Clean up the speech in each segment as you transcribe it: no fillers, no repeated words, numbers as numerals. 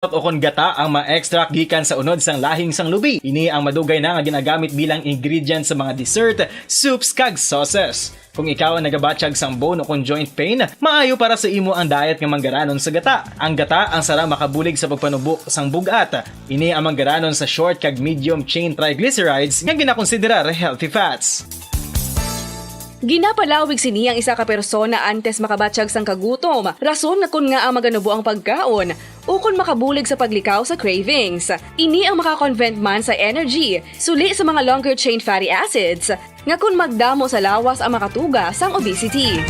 O kon gata ang ma-extract gikan sa unod sang lahing sang lubi. Ini ang madugay na nga ginagamit bilang ingredient sa mga dessert, soups kag sauces. Kung ikaw ang nagabatsyag sang bone o kon joint pain, maayo para sa imo ang diet nga manggaranon sa gata. Ang gata ang sara makabulig sa pagpanubok sang bugat. Ini ang manggaranon sa short kag medium chain triglycerides nga ginakonsiderar healthy fats. Ginapalawig sini ang isa ka persona antes makabatsyag sang kagutom. Rason nga kun nga ang maganubo ang pagkaon o kun makabulig sa paglikaw sa cravings. Ini ang makakonvent man sa energy, suli sa mga longer chain fatty acids, nga kun magdamo sa lawas ang makatuga sang obesity.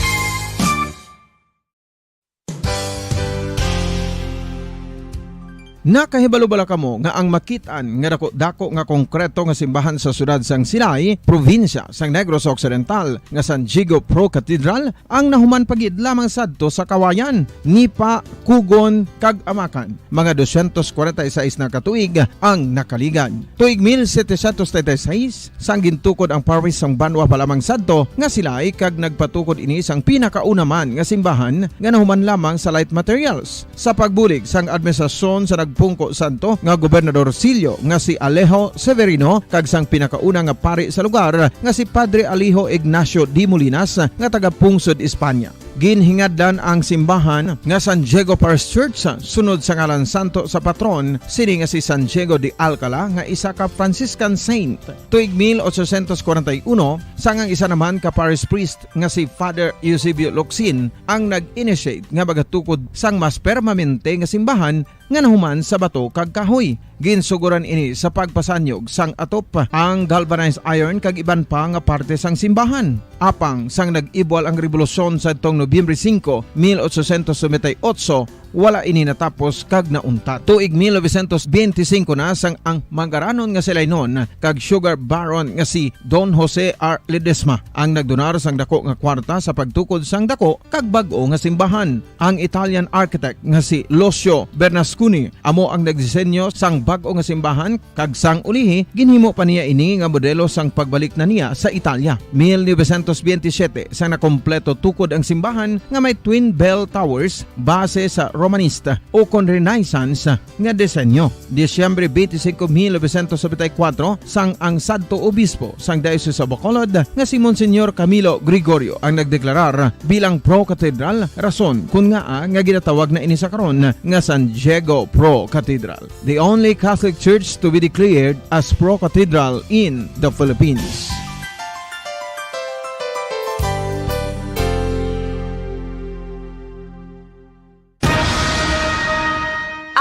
Nakahibalo bala kamo nga ang makitaan nga dako nga konkreto nga simbahan sa sudad sang Sinay, probinsya sang Negros Occidental nga San Diego Pro Cathedral ang nahuman pagid lamang sadto sa kawayan, Nipa, Kugon kag Amakan. Mga 246 na katuig ang nakaligan. Tuig 1736 sang gintukod ang parish sang Banwa pa lamang sadto nga Silay kag nagpatukod ini sang pinakauna man nga simbahan nga nahuman lamang sa light materials. Sa pagbulig sang administrasyon sa pungko santo nga gobernador Silio nga si Alejo Severino kag sang pinakauna nga pari sa lugar nga si Padre Alejo Ignacio de Molinas nga taga Pungsod, Espanya. Ginhingadlan ang simbahan nga San Diego Parish Church sunod sa ngalan santo sa patron sini nga si San Diego de Alcala nga isa ka Franciscan saint. Tuig 1841 sangang isa naman ka parish priest nga si Father Eusebio Locsin ang nag-initiate nga bagatukod sang mas permanente nga simbahan nga nahuman sa bato kag kahoy. Ginsuguran ini sa pagpasanyog sang atop ang galvanized iron kag iban pa nga parte sang simbahan. Apang sang nag-ibwal ang revolusyon sa tong Nobyembre 5, 1898, wala ini natapos kag naunta. Tuig 1925 na sang ang manggaranon nga sila noon kag sugar baron nga si Don Jose R. Ledesma ang nagdonar sang dako nga kwarta sa pagtukod sang dako kag bag-o nga simbahan. Ang Italian architect nga si Lucio Bernasconi amo ang nagdisenyo sang bag-o nga simbahan kag sang ulihi ginhimo pa niya ini nga modelo sang pagbalik na niya sa Italia. 1927 sang nakompleto tukod ang simbahan nga may twin bell towers base sa Romanista o kon Renaissance nga disenyo. Disyembre 25, 1974 sang ang sadto obispo sang Diocese sa Bacolod nga si Monsignor Camilo Gregorio ang nagdeklarar bilang Pro Cathedral, rason kun nga ginatawag na ini sa karon nga San Diego Pro Cathedral, the only Catholic Church to be declared as Pro Cathedral in the Philippines.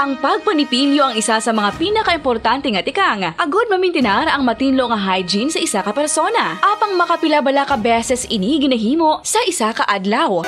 Ang pagpanipilyo ang isa sa mga pinaka-importante nga tikang. Agod mamintinar ang matinlo nga hygiene sa isa ka persona. Apang makapila bala ka beses ini ginahimo sa isa ka adlaw.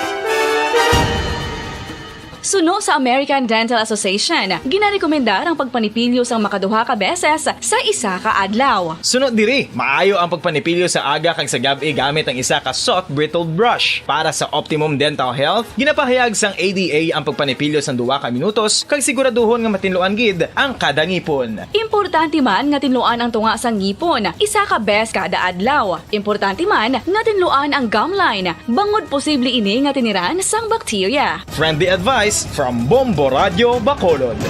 Suno sa American Dental Association, ginarekomendar ang pagpanipilyo sang makaduha ka beses sa isa ka adlaw. Sunod diri, maayo ang pagpanipilyo sa aga kag sa gabi gamit ang isa ka soft brittle brush. Para sa optimum dental health, ginapahayag sang ADA ang pagpanipilyo sang 2 ka minutos kag siguraduhon nga matinluan gid ang kada ngipon. Importante man nga tinluan ang tunga sang ngipon, isa ka bes kada adlaw. Importante man nga tinluan ang gum line, bangod posible ini nga tiniran sang bakterya. Friendly advice from Bombo Radio Bacolod.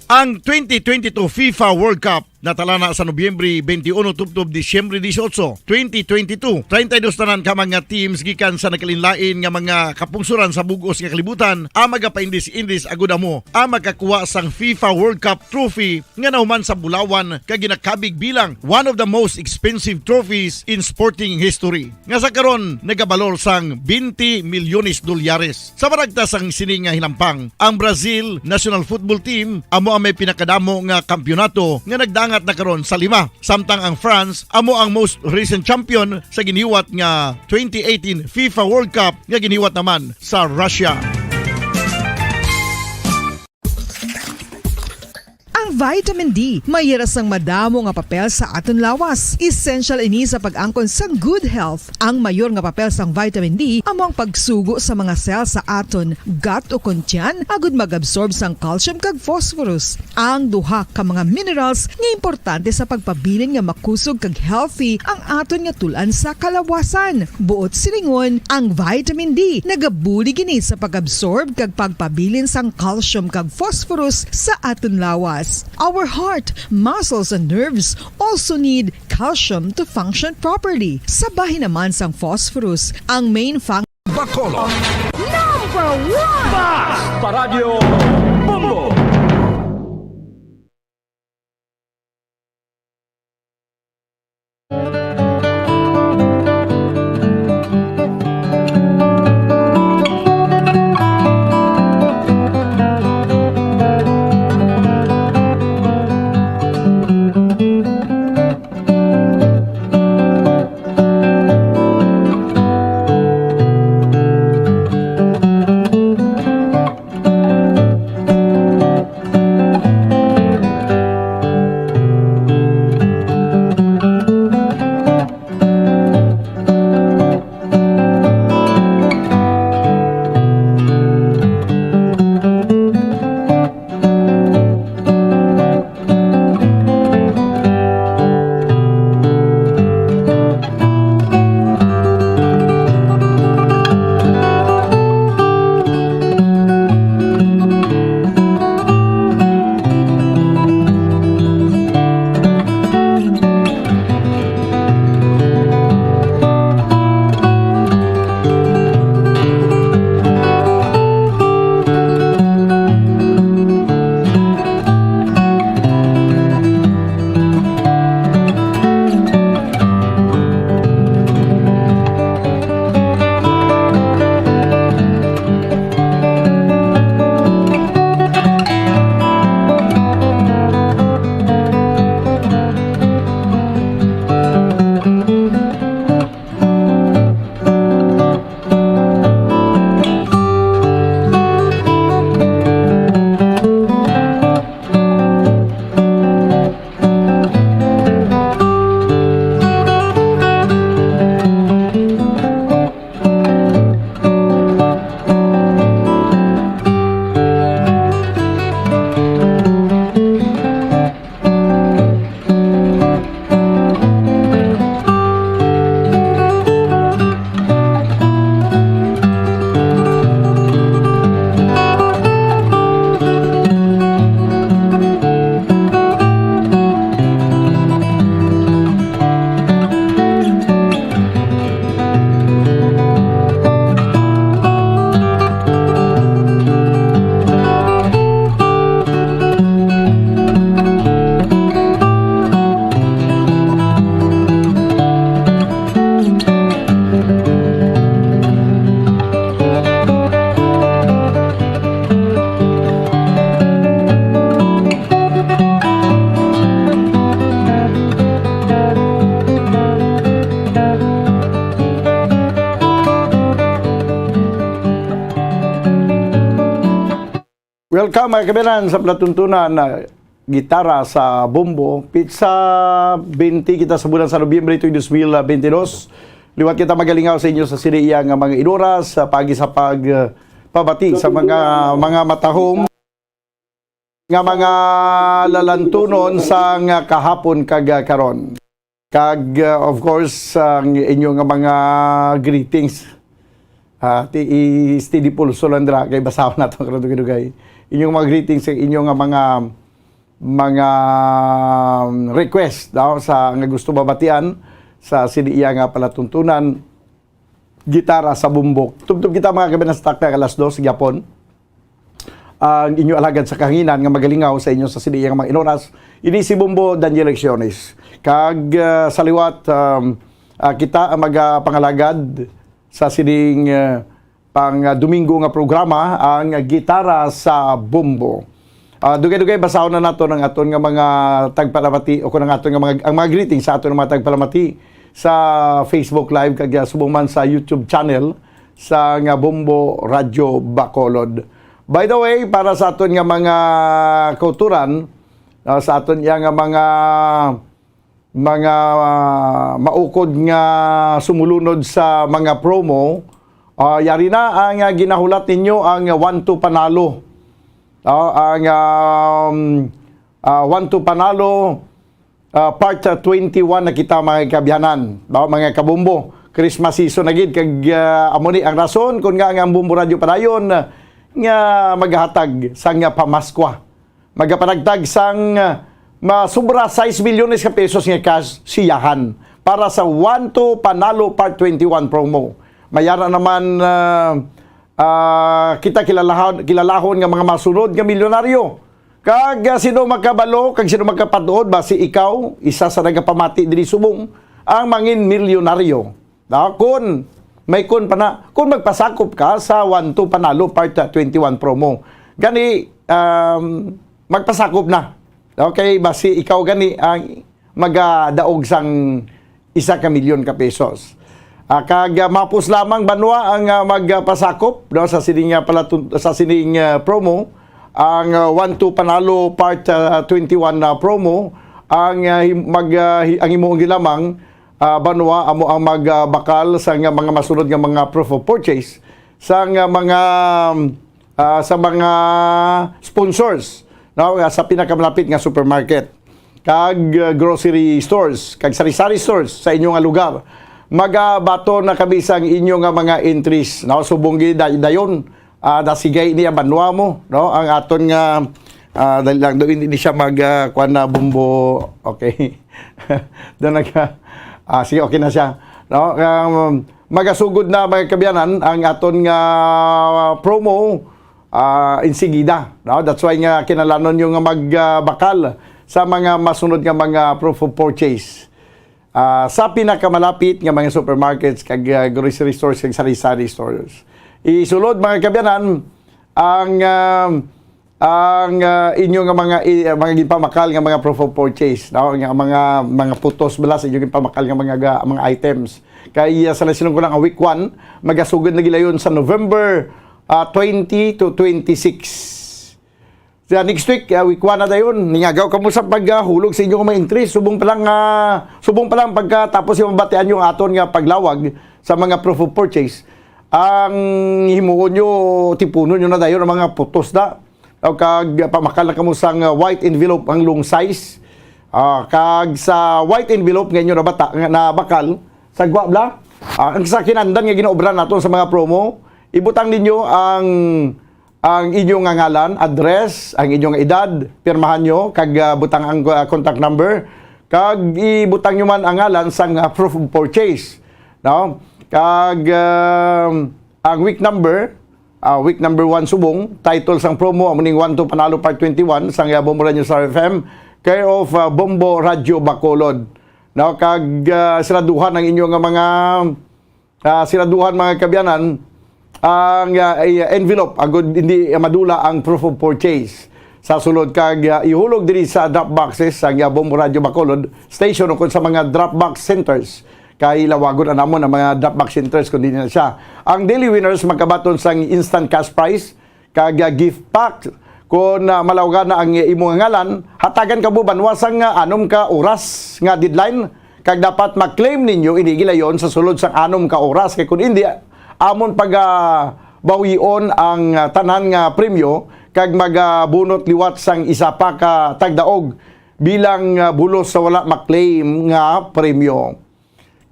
Ang 2022 FIFA World Cup natala na sa Nobyembre 21 tubtob Disyembre 18, 2022. 32 tanan ka mga teams gikan sa nakalinlain nga mga kapungsuran sa bugos nga kalibutan ang magapaindis-indis agud mo ang magkakuha sang FIFA World Cup trophy nga nahuman sa Bulawan kag ginakabig bilang one of the most expensive trophies in sporting history. Nga sa karon nagabalor sang 20 milyones dolyares. Sa maragta sang sini nga hinampang, ang Brazil National Football Team amo ang may pinakadamo nga kampyonato nga nagdanga na karon sa 5. Samtang ang France amo ang most recent champion sa giniwat nga 2018 FIFA World Cup nga giniwat naman sa Russia. Ang vitamin D mayira sang madamo nga papel sa aton lawas. Essential ini sa pag-angkon sa good health. Ang mayor nga papel sang vitamin D amo ang pagsugo sa mga cell sa aton gut o kuntyan agud mag-absorb sang calcium kag phosphorus. Ang duha ka mga minerals nga importante sa pagpabilin nga makusog kag healthy ang aton nga tulan sa kalawasan. Buot silingon, ang vitamin D nagabuli gini sa pag-absorb kag pagpabilin sang calcium kag phosphorus sa aton lawas. Our heart, muscles and nerves also need calcium to function properly. Sabahin naman sang phosphorus, ang main function Bacolod. Number 1! Basta Radio Bombo! Welcome mga kabiran sa platuntunan na gitara sa Bombo. Pizza 20 kita sa bulan sa Nobyembre 2022. Liwat kita magalingaw sa inyo sa siniya nga mga inuras sa pagi sa pagpabati sa mga matahom nga mga lalantunon sa nga kahapon kag karon. Kag of course ang inyong mga greetings. Steady pulso lang dira kay basahon nato karon dugay. Inyong mga greetings, inyong mga request daw sa nga gusto babatian sa siniya nga palatuntunan gitara sa bumbok. Tubtub kita mga kabinan sa takta alas 2 gyapon. Ang inyo alagad sa kahanginan nga magalingaw sa inyo sa siniya nga mga inoras. Ini si Bombo Daniel Lecciones. Kag sa liwat kita ang magapangalagad sa sining pang Domingo nga programa ang gitara sa Bombo. Dugay-dugay basahon na nato ng aton nga mga tagpalamati o kunang aton nga ang mga greetings sa aton nga mga tagpalamati sa Facebook Live kag subong man sa YouTube channel sa nga Bombo Radio Bacolod. By the way, para sa aton nga mga kauturan, sa aton iya nga mga maukod nga sumulunod sa mga promo. Yari na ang ginahulat ninyo ang 1-2 panalo. Ang 1-2 panalo part 21 na kita mga kabyanan, mga kabumbo. Christmas season na gid kag amo ni ang rason kun nga ang Bumbo Radio padayon nga maghatag sang pamaskwa. Magapanagtag sang masubra 6 milyones ka pesos nga cash siyahan para sa 1-2 panalo part 21 promo. Mayara naman kita kilalahon nga mga masunod nga milyonaryo. Kag sino magkabalo, kag sino magkapatuod ba si ikaw, isa sa nagapamati diri subong ang mangin milyonaryo. Kun may kun pa na, kung magpasakop ka sa 1-2 panalo part 21 promo. Gani magpasakop na. Okay, basi ikaw gani ang magadaog sang 1 milyon ka pesos. Kag mapus lamang banwa ang magpasakop sa sining promo ang 1-2 panalo part 21 na promo ang ang imong gilamang banwa amo ang magbakal sa mga masunod nga mga proof of purchase sa mga sponsors sa pinakamalapit nga supermarket kag grocery stores kag sari-sari stores sa inyong lugar. Magabato na kami sang inyong mga entries subong gid dayon dasigay niya banwa mo ang aton nga dahil lang do hindi siya kuan na Bumbo. Okay. Do sige, okay na siya. Magasugod na mga kabyanan ang aton nga promo insigida. That's why nga kinalanon yung magbakal sa mga masunod nga mga proof of purchase. Sa pinakamalapit nga mga supermarkets kag grocery stores kag sari-sari stores. Isulod mga kabyanan ang inyo nga mga gipamakal nga mga proof of purchase, nga mga putos belas inyo gipamakal nga mga items. Kay sa nasinong ko lang ang week 1 magasugod na gilayon sa November 20 to 26. Sa next week, week 1 na dayon, ningagaw ka mo sa paghulog sa inyong mga entries. Subong pa lang pagkatapos yung mabatian yung aton nga paglawag sa mga proof of purchase. Ang himuon nyo, tipunon nyo na dayon ang mga putos na. Kag pamakal na ka mo sa white envelope ang long size. Kag sa white envelope ngayon na bakal, sa gwabla, ang sa kinandan nga ginaobra naton sa mga promo, ibutang ninyo ang inyong ngalan, address, ang inyong edad, pirmahan nyo, kag butang ang contact number, kag ibutang nyo man ang ngalan sang proof of purchase. Kag ang week number 1 subong, title sang promo, amuning 1-2 panalo part 21, sang Bumbo Radio Star FM, care of Bumbo Radio Bacolod. Kag siraduhan ang inyong mga kabyanan, ang envelope agud hindi madula ang proof of purchase sa sulod kag ihulog diri sa drop boxes sa Bumbo Radio Bacolod station o sa mga drop box centers kay lawagon na namon ang mga drop box centers kundi na siya. Ang daily winners magkabaton sang instant cash prize kag gift pack kun malawgan na ang imong ngalan hatagan ka buban wasang anom ka oras nga deadline kag dapat mag-claim ninyo inigilayon sa sulod sang anom ka oras kay kun hindi amon bawion ang tanan nga premyo kag magabunot liwat sang isa pa ka tagdaog bilang bulos sa wala maklaim nga premyo.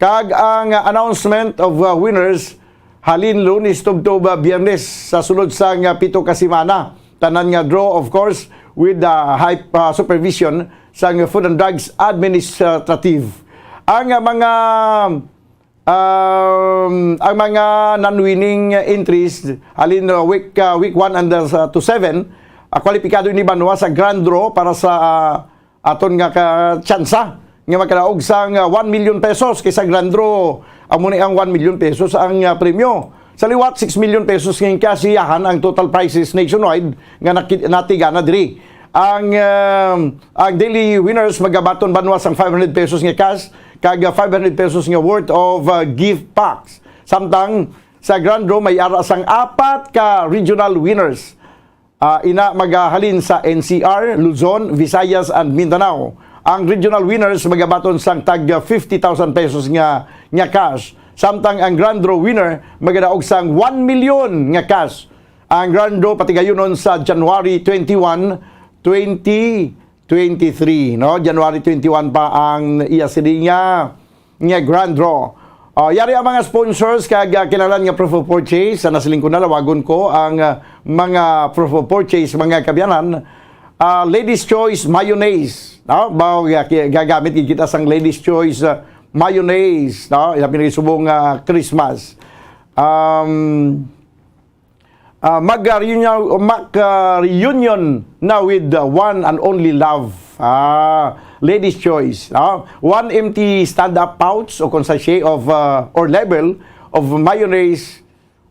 Kag ang announcement of winners halin Lunes tubtob Biyernes sa sulod sang 7 ka semana. Tanan nga draw of course with the high supervision sang Food and Drugs Administrative. Ang mga non-winning entries halin week 1 and to 7 kwalipikado ni banwa sa grand draw para sa aton nga tsansa nga makadaog sang 1 million pesos kaysa grand draw amo ni ang 1 million pesos ang premyo. Sa liwat 6 million pesos ng kasiyahan ang total prices nationwide nga natigana diri. Ang daily winners magabaton banwa sang 500 pesos nga cash kag 500 pesos nga worth of gift packs. Samtang sa grand draw may ara sang 4 ka regional winners. ina magahalin sa NCR, Luzon, Visayas and Mindanao. Ang regional winners magabaton sang tag 50,000 pesos nga cash. Samtang ang grand draw winner magadaog sang 1 million nga cash. Ang grand draw patigayonon sa January 21, 2023, no? January 21 pa ang iya sidi nga grand draw. Yari ang mga sponsors kag kinalan nga proof of purchase sa nasiling ko na lawagon ko ang mga proof of purchase mga kabyanan. Ladies Choice Mayonnaise, no? Gagamit kita sang Ladies Choice Mayonnaise, no? Ilabi na subong Christmas. Mag-reunion na with the one and only love. Ladies Choice. 1 empty stand-up pouch o kung sachet of or label of mayonnaise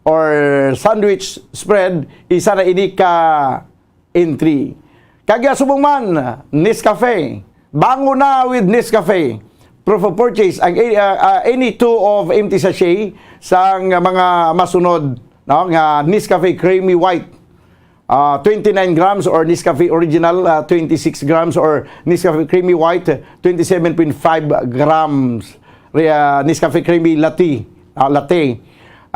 or sandwich spread, isa na ini ka entry. Kagya subong man, Nescafe. Bango na with Nescafe. Proof of purchase ang any two of empty sachet sang mga masunod, no, nga Nescafe Creamy White. 29 grams or Nescafe Original 26 grams or Nescafe Creamy White 27.5 grams. Nescafe Creamy Latte. 1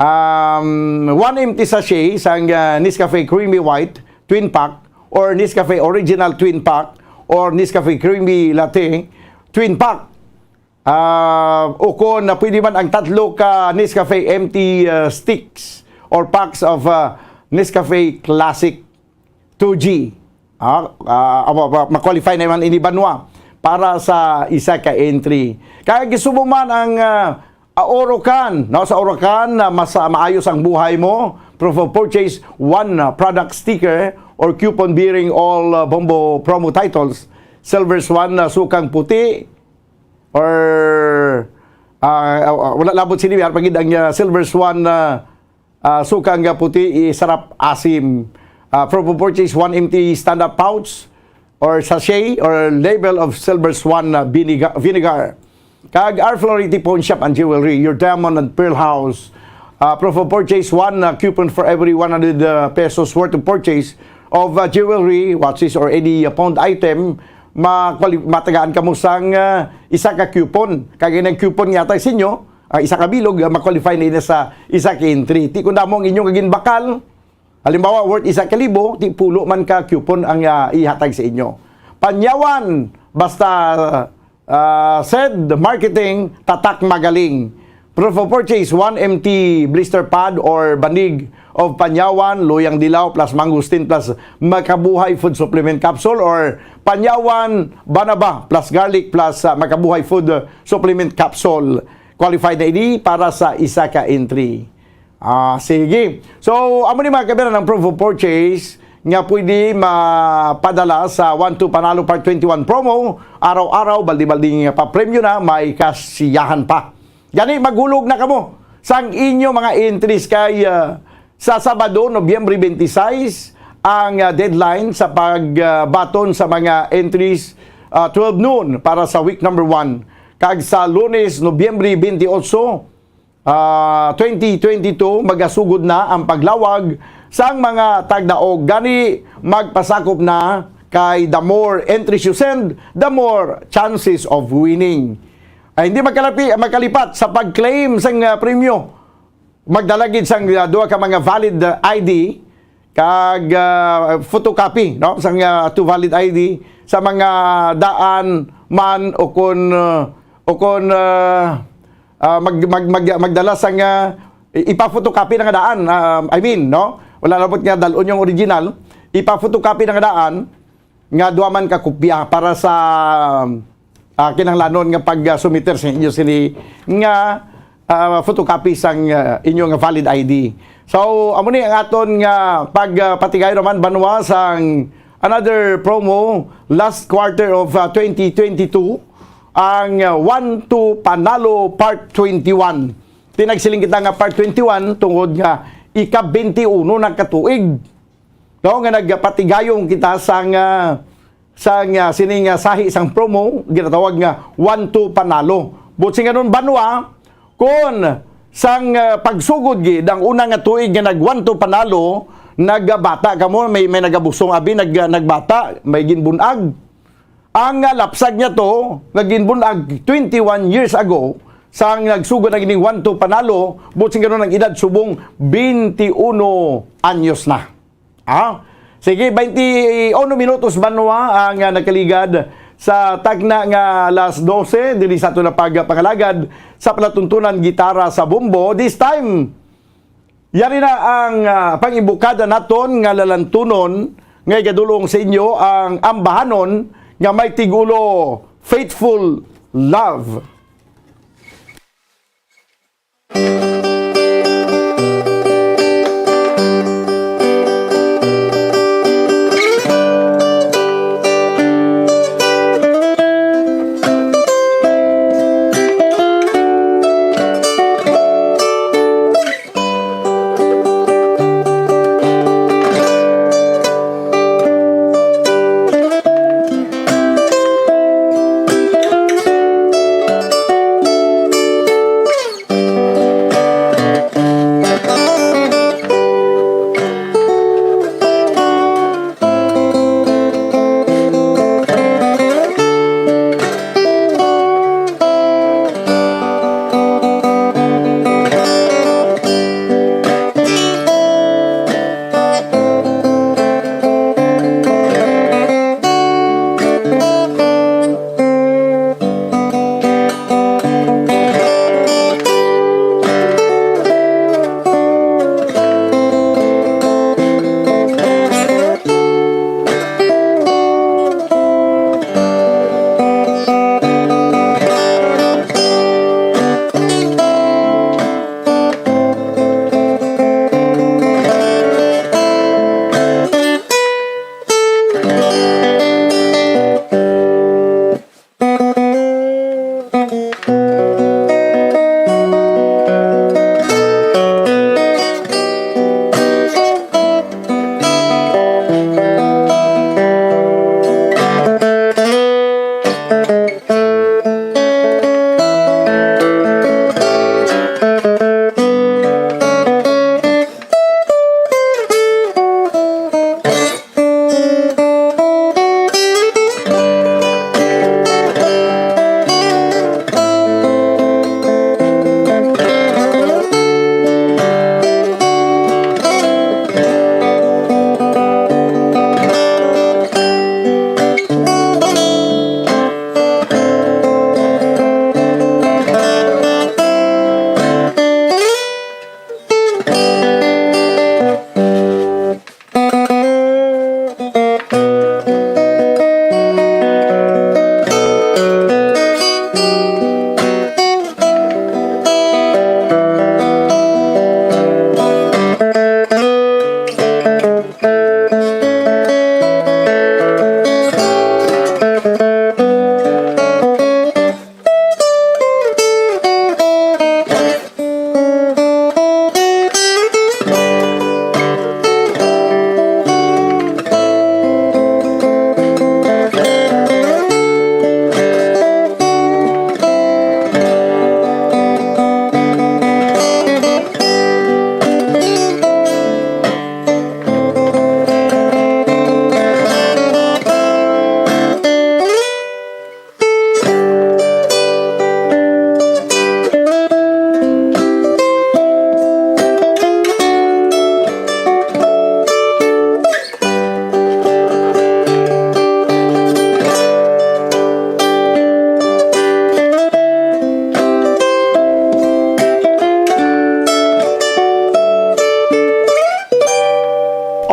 empty sachet sang Nescafe Creamy White twin pack or Nescafe Original twin pack or Nescafe Creamy Latte twin pack. O kung pwede man ang tatlo ka Nescafe empty sticks or packs of Nescafe Classic 2G. Ma-qualify naman ini banwa para sa isa ka entry. Kaya gisubo man ang Orocan, no, sa Orocan maayos ang buhay mo. Proof of purchase, 1 product sticker or coupon bearing all Bombo promo titles. Silver Swan sukang puti or wala labot sini pagid ang Silver Swan sukang puti sarap asim. Proof of purchase, 1 empty stand-up pouch or sachet or label of Silver Swan vinegar. Kag R. Flority Pawn Shop and Jewelry, your diamond and pearl house. Proof of purchase, 1 coupon for every 100 pesos worth of purchase of jewelry, watches, or any pawned item. Matagaan ka mo sang isa ka coupon. Kag ng coupon yata sa inyo, isa ka bilog, ma-qualify na sa isa ka entry. Ti kung damo ang inyong kagin bakal, halimbawa, worth 1,000, ti pulo man ka coupon ang ihatag sa inyo. Panyawan, basta said marketing, tatak magaling. Proof of purchase, 1 empty blister pad or banig of Panyawan, Luyang Dilaw plus Mangustin plus Makabuhay food supplement capsule or Panyawan Banaba plus garlic plus Makabuhay food supplement capsule. Qualified na ini para sa isa ka entry. Sige. So, amo ni mga kabera ng proof of purchase nga pwede mapadala sa 1-2 Panalo Part 21 promo. Araw-araw, baldi-baldi pa premyo na, may kasiyahan pa. Gani, maghulog na kamo sang inyo mga entries kay sa Sabado, Nobyembre 26, ang deadline sa pagbaton sa mga entries 12 noon para sa week number 1. Kag sa Lunes, Nobyembre 28, 2022 magasugod na ang paglawag sang mga tagdaog. Gani magpasakop na kay the more entries you send, the more chances of winning. Ay hindi magkalipat sa pag-claim sang premyo. Magdalagid sang duha ka mga valid ID kag photocopy, no, sang 2 valid ID sa mga daan man o kon magdala sang ipa-photocopy ng daan. No? Wala labot nga dalon yung original. Ipa-photocopy ng daan nga duha man ka kopya para sa kinahanglanon nga pag-submiter sa inyo sini nga photocopy sang inyong valid ID. So amo ni ang aton nga pagpatigayon naman banwa sang another promo last quarter of 2022. Ang 1-2 Panalo Part 21. Tinagsiling kita nga Part 21 tungod nga ika-21 ng katuig. No, nga nagpatigayong kita sang sining sahi isang promo, ginatawag nga 1-2 Panalo. Butsi nga nun banwa, kung sang pagsugod gid ang unang nga tuig nga nag 1-2 Panalo, nagbata ka mo, may nagabusong abi, nagbata, may ginbunag. Ang lapsag niya to, naginbunag 21 years ago, sa nagsugod na gining 1-2 panalo, butsing gano'n ng edad subong 21 anyos na. Sige, 21 minutos banwa ang nakaligad sa tagna nga alas 12, dili sa ito na pagpangalagad sa palatuntunan gitara sa bumbo. This time, yari na ang pangibukada naton nga lalantunon nga igadulong sa inyo ang ambahanon nga may tigulo Faithful Love.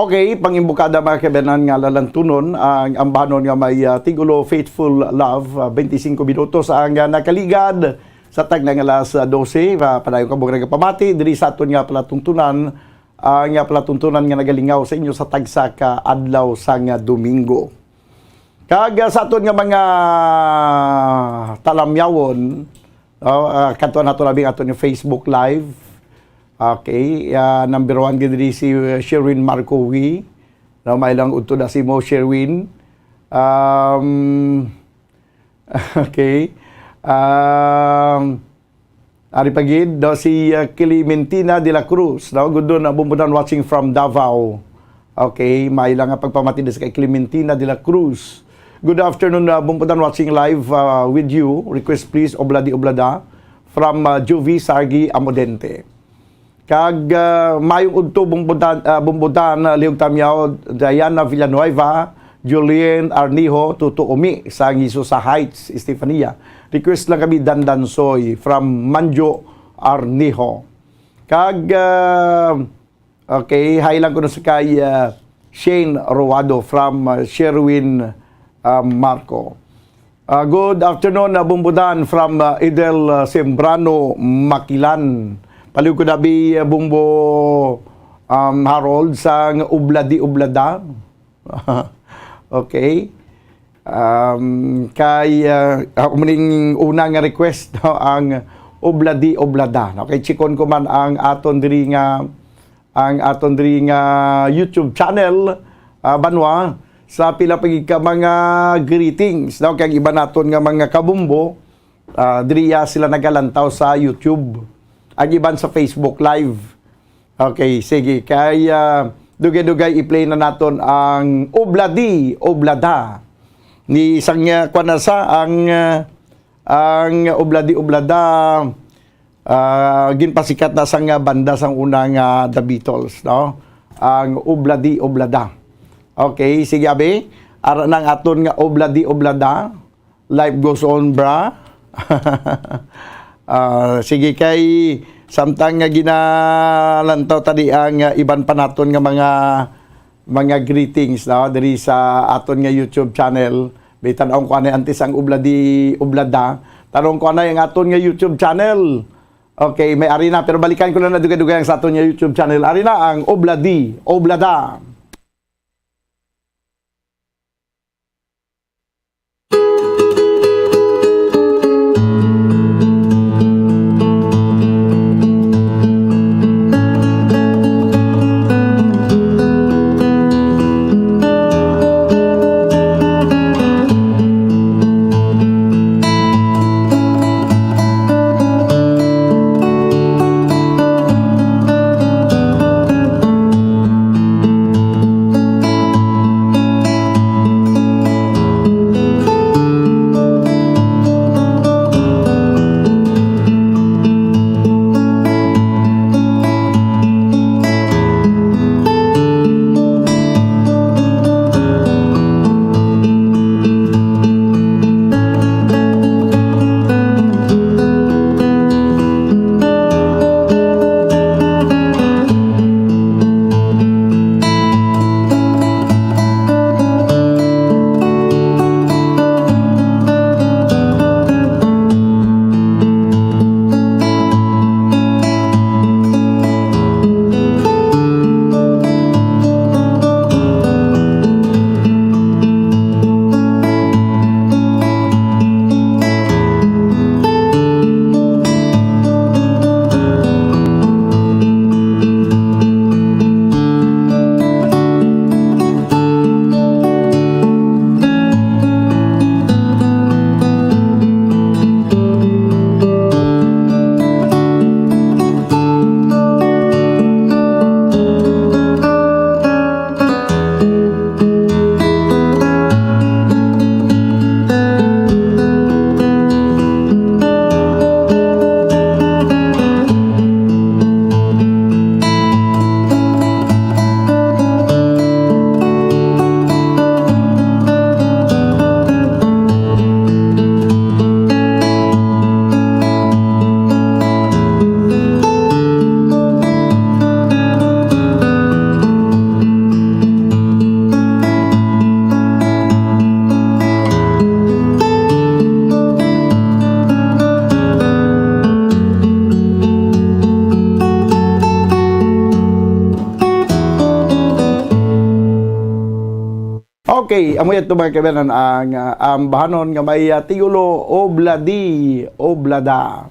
Okay, pangimbukada mga kabanan nga lalantunon ang ambanon nga may tigulo Faithful Love 25 minutos ang nakaligad sa tagna nga alas 12 padayon kabog nagapamati diri sa aton nga palatuntunan nga palatuntunan nga nagalingaw sa inyo sa tagsa ka adlaw sang Domingo. Kag sa aton nga mga talamyawon kanto nato labing aton yung Facebook Live. Okay, number 1 gid si Sherwin Marcowi. Na may lang udto na si Mo Sherwin. Okay. Ari pagid do si Clementina de la Cruz. Now good na bumbudan watching from Davao. Okay, may lang nga pagpamati sa kay Clementina de la Cruz. Good afternoon, Bumpudan, watching live with you. Request please, Obladi Oblada from Juvie Sargi Amodente. Kag mayong udto Bumpudan, Liog Tamyaw, Diana Villanueva, Julien Arnijo, Tuto Umi, sa Ngisusa Heights, Estefania. Request lang kami Dandansoy from Manjo Arnijo. Kag okay, hi lang ko na sa kay Shane Roado from Sherwin Marco. Good afternoon, Bumbudan from Idel Sembrano, Makilan. Paliw ko nabi Bumbo Harold sa Ubladi Ublada. Okay. Kay umuning una nga request no, ang Obladi Oblada. Okay, chikon ko man ang aton diri nga YouTube channel banwa sa pila pagig ka mga greetings daw kay iba naton nga mga kabumbo diriya sila nagalantaw sa YouTube ang iban sa Facebook live. Okay, sige kay dugay-dugay i-play na naton ang Obladi Oblada ni isang kwanasa ang Obladi Oblada ginpasikat na sang banda sang unang The Beatles, no? Ang Obladi Oblada. Okay, sige abi. Ara nang aton nga Obladi Oblada. Life goes on, bra. Sige kay samtang nga ginalantaw tadi ang iban pa naton nga mga greetings, no? Diri sa aton nga YouTube channel. Bitan-aw ko anay antes ang Obladi Oblada. Tarong ko anay ang aton nga YouTube channel. Okay, may arena pero balikan ko lang na dugay-dugay ang sa aton nga YouTube channel. Arena ang Obladi Oblada. Okay, amoy ito mga kaibigan ang bahanon nga may tigulo Obladi Oblada.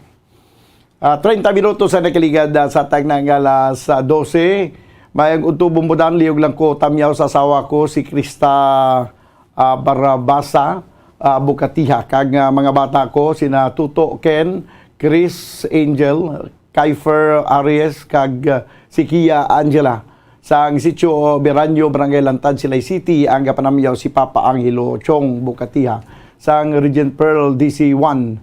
30 minutos sa nakaligad sa tagnang alas 12. May ang utubong mo dan, liyog lang ko tamyaw sa asawa ko si Krista Barabasa Bukatiha. Kag mga bata ko sina Tuto Ken, Chris Angel, Kiefer Aries, kag si Kia Angela. Sa Sitio Beranyo, Barangay Lantad, Silay City, ang gapanamyaw si Papa Angelo Chong Bukatiha. Sa Regent Pearl DC1,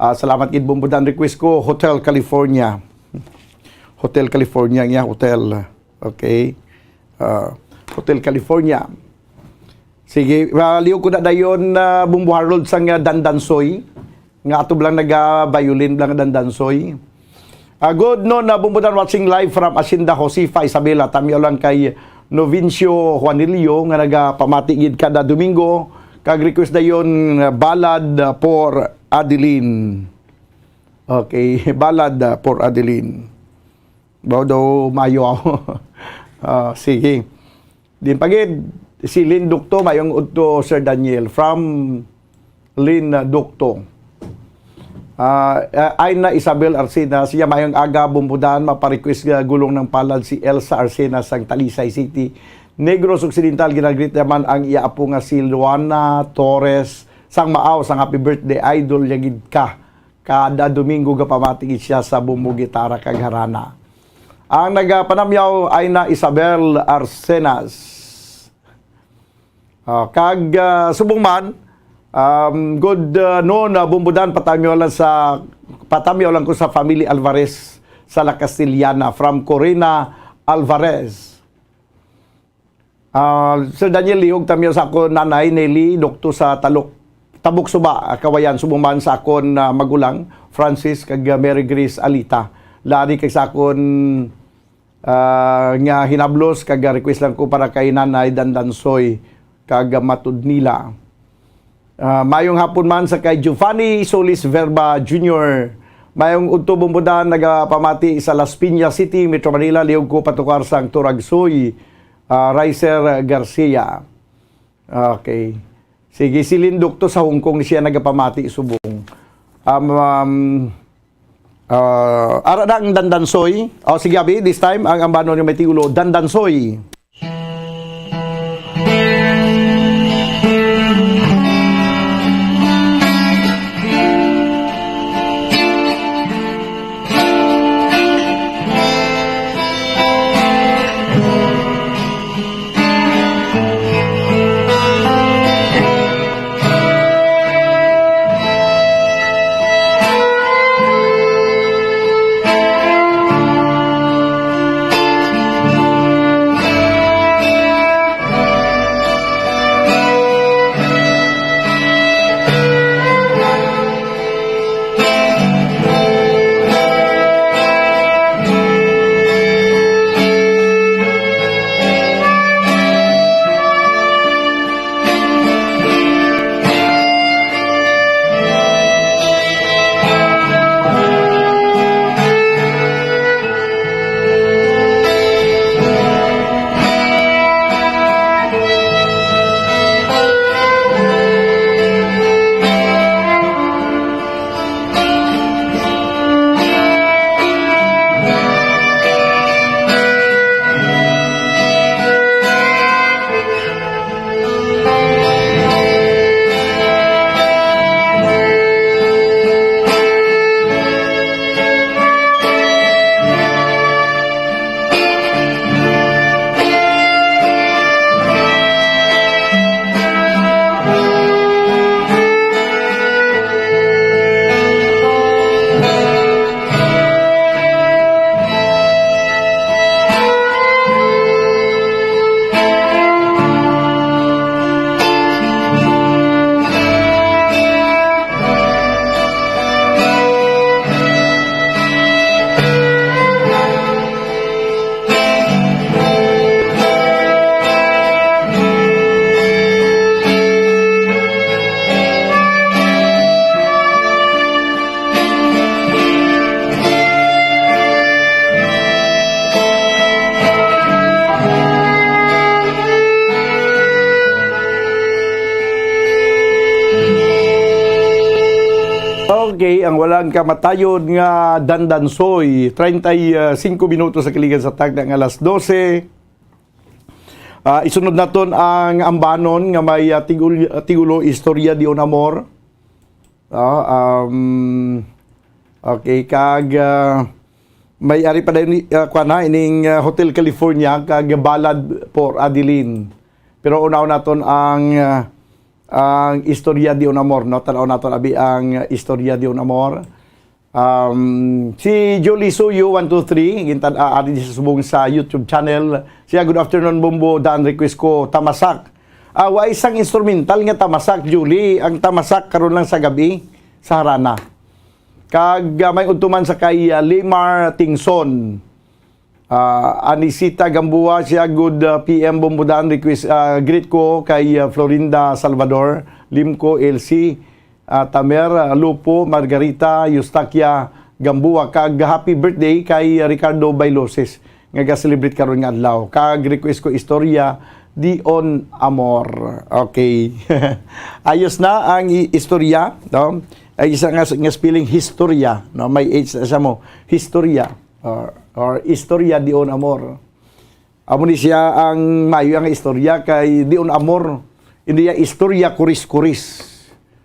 salamat gid bumbudan request ko, Hotel California. Hotel California niya, hotel. Okay. Hotel California. Sige, liw ko na dayon Bumbu Harold sang Dandansoy. Nga ato lang nag-violin lang Dandansoy. Good no na bumbudan watching live from Asinda Josefa Isabela. Tamiyo lang kay Novincio Juanilio nga nagapamati gid kada Domingo. Kag request dayon ballad for Adeline. Okay, ballad for Adeline. Bawo mayo ako. Sige. Din pagid si Lynn Dukto mayong udto Sir Daniel from Lynn Dukto. Aina Isabel Arcena, siya mayong aga bumbudan, maparequest gulong ng palad si Elsa Arcena sang Talisay City. Negros Occidental, ginagrit naman ang iaapo nga si Luana Torres sang Maaw, sang happy birthday, idol yagid ka. Kada Domingo gapamatigid siya sa bumbu gitara kag harana. Ang nagapanamyaw ay na Isabel Arcenas. Kag subong man, good no na bumbudan patamyo lang ko sa family Alvarez sa La Castillana from Corina Alvarez. Sir Daniel Liog tamyo sa ako nanay Nelly doktor sa Tabuk Suba Kawayan subong man sa akon magulang Francis kag Mary Grace Alita. Lari kay sa akon nga hinablos kag request lang ko para kay nanay Dandansoy kag matud nila. Mayong hapon man sa kay Giovanni Solis Verba Jr. Mayong udto bumbudan nagapamati sa Las Piñas City, Metro Manila, liog ko patukar sang Turagsoy, Riser Garcia. Okay. Sige, si Lindok to sa Hong Kong siya nagapamati subong. Ara na ang Dandansoy. Sige abi, this time ang ambano ni may tigulo, Dandansoy. Okay, ang walang kamatayon nga Dandansoy, 35 minutos sa kiligan sa tagda ng alas 12. Isunod naton ang ambanon nga may tigulo Istorya di un Amor. Okay, kag may ari pa din ining Hotel California kag balad for Adeline. Pero unaw naton ang istorya di un amor, no? Tanaw naton abi ang istorya di un amor. Si Julie Suyo 123 gintan ari sa subong sa YouTube channel. Siya, good afternoon Bumbo, daan request ko Tamasak. Wa isang instrumental nga Tamasak, Julie. Ang Tamasak karon lang sa gabi sa Harana. Kag may untuman sa kay Limar Tingson. Anisita Gambua, siya good PM Bumbudan request greet ko kay Florinda Salvador, Limco LC, Tamer Lupo, Margarita Eustaquia Gambua. Kag happy birthday kay Ricardo Bailoses nga ga-celebrate karon nga adlaw. Kag request ko istorya Dion Amor. Okay. Ayos na ang istorya, no? Ay isa nga spelling historia, no? May H na siya mo, historia or istorya Dion Amor. Amo ni siya ang mayo ang istorya kay Dion Amor. Hindi ya istorya kuris-kuris.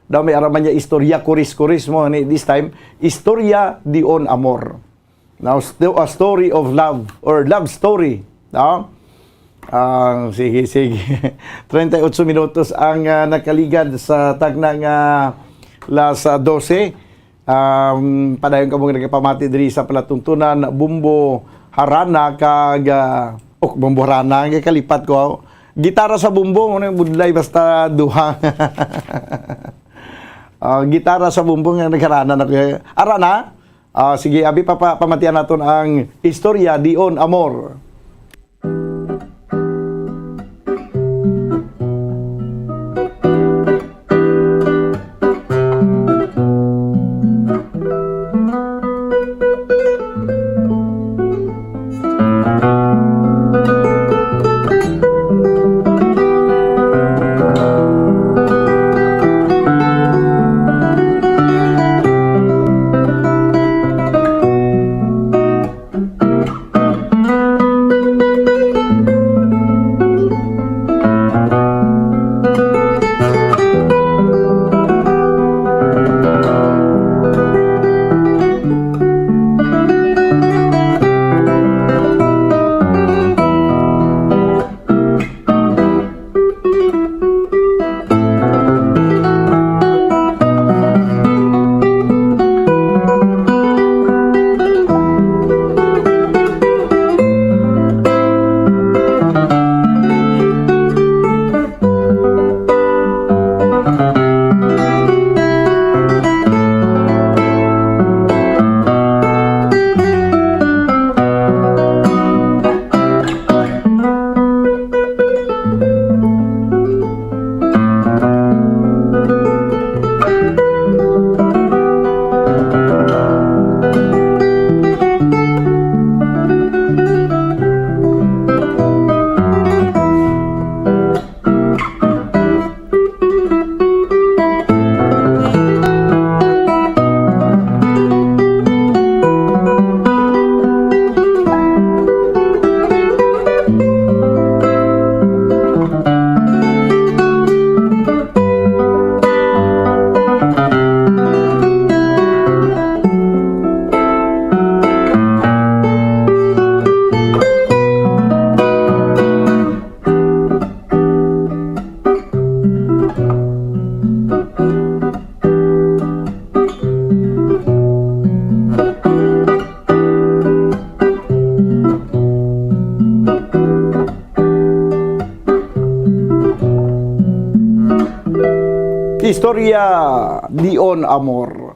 Daw may araman niya istorya kuris-kuris mo ni this time istorya Dion Amor. Now still a story of love or love story, no? Sige. 38 minutos ang nakaligad sa tagnang las 12. Padayon ka mong nagpamati diri sa palatuntunan Bumbo Harana kag Bumbo Harana kay kalipat ko. Gitara sa Bumbo mo budlay basta duha. Gitara sa Bumbo nga nagharana na Arana. Sige, abi pamatian naton ang istorya Dion Amor. Istorya Dion Amor.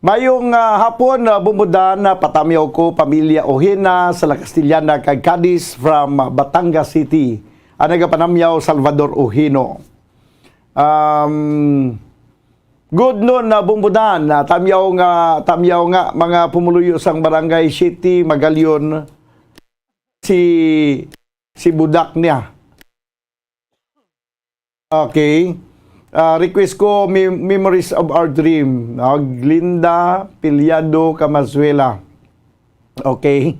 Mayong hapon bumudan patamyaw ko pamilya Ojena sa La Castellana kag Cadiz from Batangas City. Ang nagapanamyaw Salvador Ojino. Good noon na bumudan tamyaw nga mga pumuluyo sang Barangay City Magalyon si budak niya. Okay. Request ko Memories of Our Dream. Glinda Piliado Camazuela. Okay.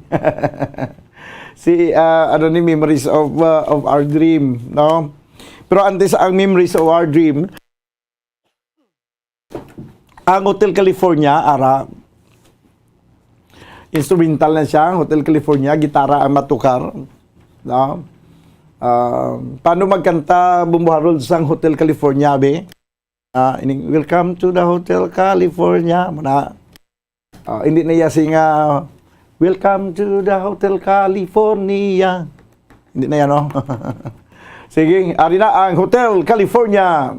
Ni Memories of Our Dream, no? Pero antes ang Memories of Our Dream, ang Hotel California ara instrumental na siya, Hotel California, gitara ang matukar. No? Paano magkanta bumbuharol sa Hotel California, be? Welcome to the Hotel California. Hindi na iya singa, welcome to the Hotel California. Hindi na yan, no? Sige, ari na ang Hotel California.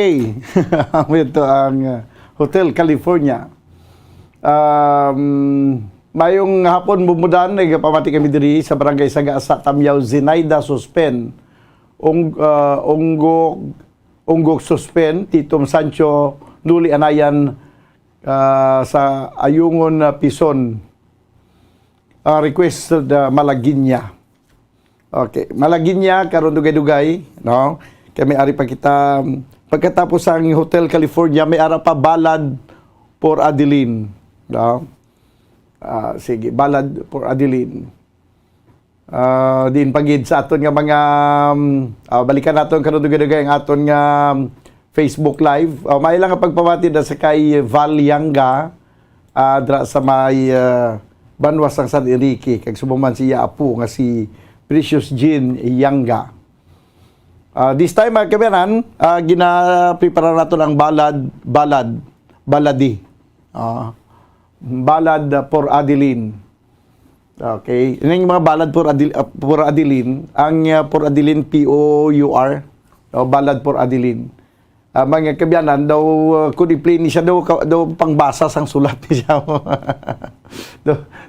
okay. Ito ang Hotel California. Mayong hapon bumudan, nagpamati kami diri sa barangay Sagasa, Tamyaw, Zinaida Suspen, Unggok Suspen, Titom Sancho, Nuli Anayan, sa Ayungon Pison. Request Malaginya. Okay, Malaginya, karon dugay-dugay, no? Kami ari pa kita, pagkatapos ang Hotel California, may ara pa Ballad for Adeline, no? Sige, Ballad for Adeline. Din pagid sa aton nga mga balikan naton karon dugay-dugay ang aton nga Facebook Live. May lang nga pagpamati da sa kay Val Yanga dra sa may Banwas ng San Enrique kag subuman siya apo nga si Precious Jean Yanga. This time mga kabayan, gina-prepare naton ang baladi. Ballad for Adeline. Okay. Yung mga ballad for Adeline, ang for Adeline POUR, Ballad for Adeline. Mga kabiyanan daw kung i-play ni siya daw pangbasa sang sulat ni siya.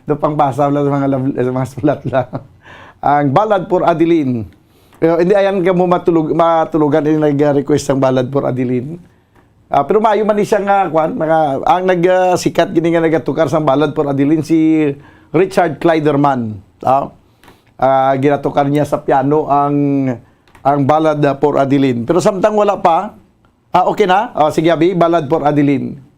daw pangbasa lang sa mga sulat lang. Ang Ballad for Adeline. Hindi ayan ka mo matulugan yung nag-request ang Ballad for Adeline. Pero maayo man ni siya nga ang nagsikat gini nga nagatukar sang Ballad for Adeline si Richard Kleiderman. Ginatukar niya sa piano ang Ballad for Adeline. Pero samtang wala pa, okay na? Sige abi, Ballad for Adeline.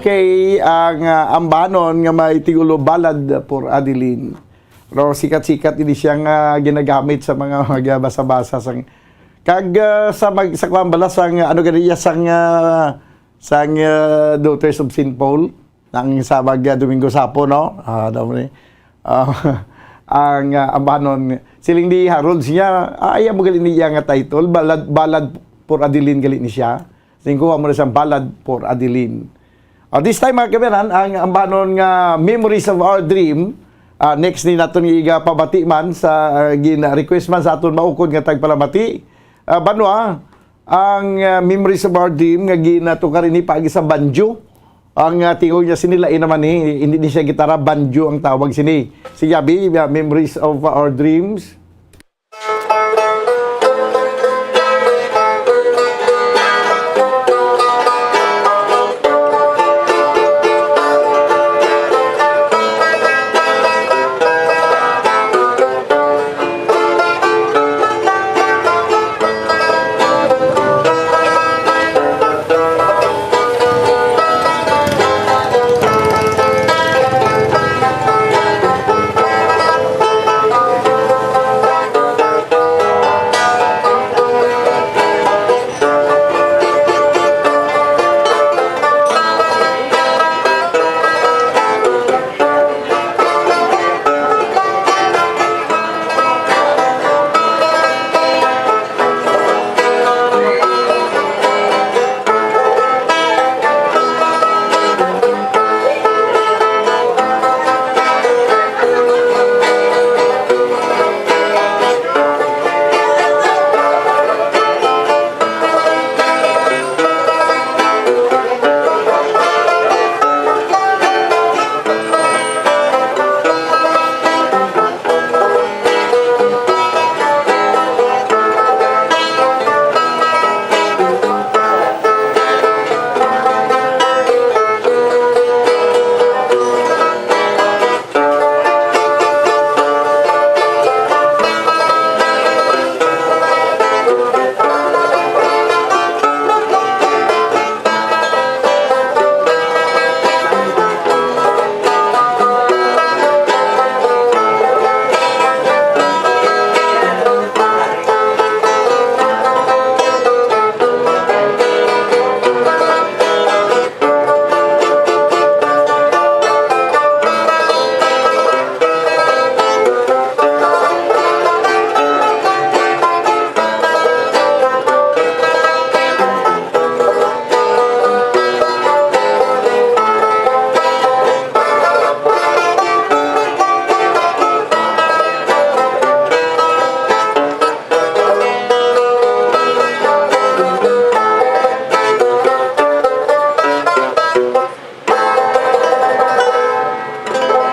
Okay, ang ambanon nga may tigulo Ballad for Adeline. Pero sikat-sikat ini siya nga ginagamit sa mga magbasa-basa sang sa kwambala sang ano ganiya sang Daughters of St. Paul nang sabag Domingo Sapo no. Ang ambanon siling di Harold siya ay mo gali niya nga title Ballad for Adeline gali ni siya. Singko mo na siyang Ballad for Adeline. This time mga kabayan, ang ambanon nga Memories of Our Dream, next ni naton iga pabati man sa gina-request man sa aton maukod nga tagpalamati. Banwa, ang Memories of Our Dream nga ginatukan ni pagi sa banjo. Ang tingog niya sinilain naman hindi ni siya gitara, banjo ang tawag sini. Si Yabi, Memories of Our Dreams.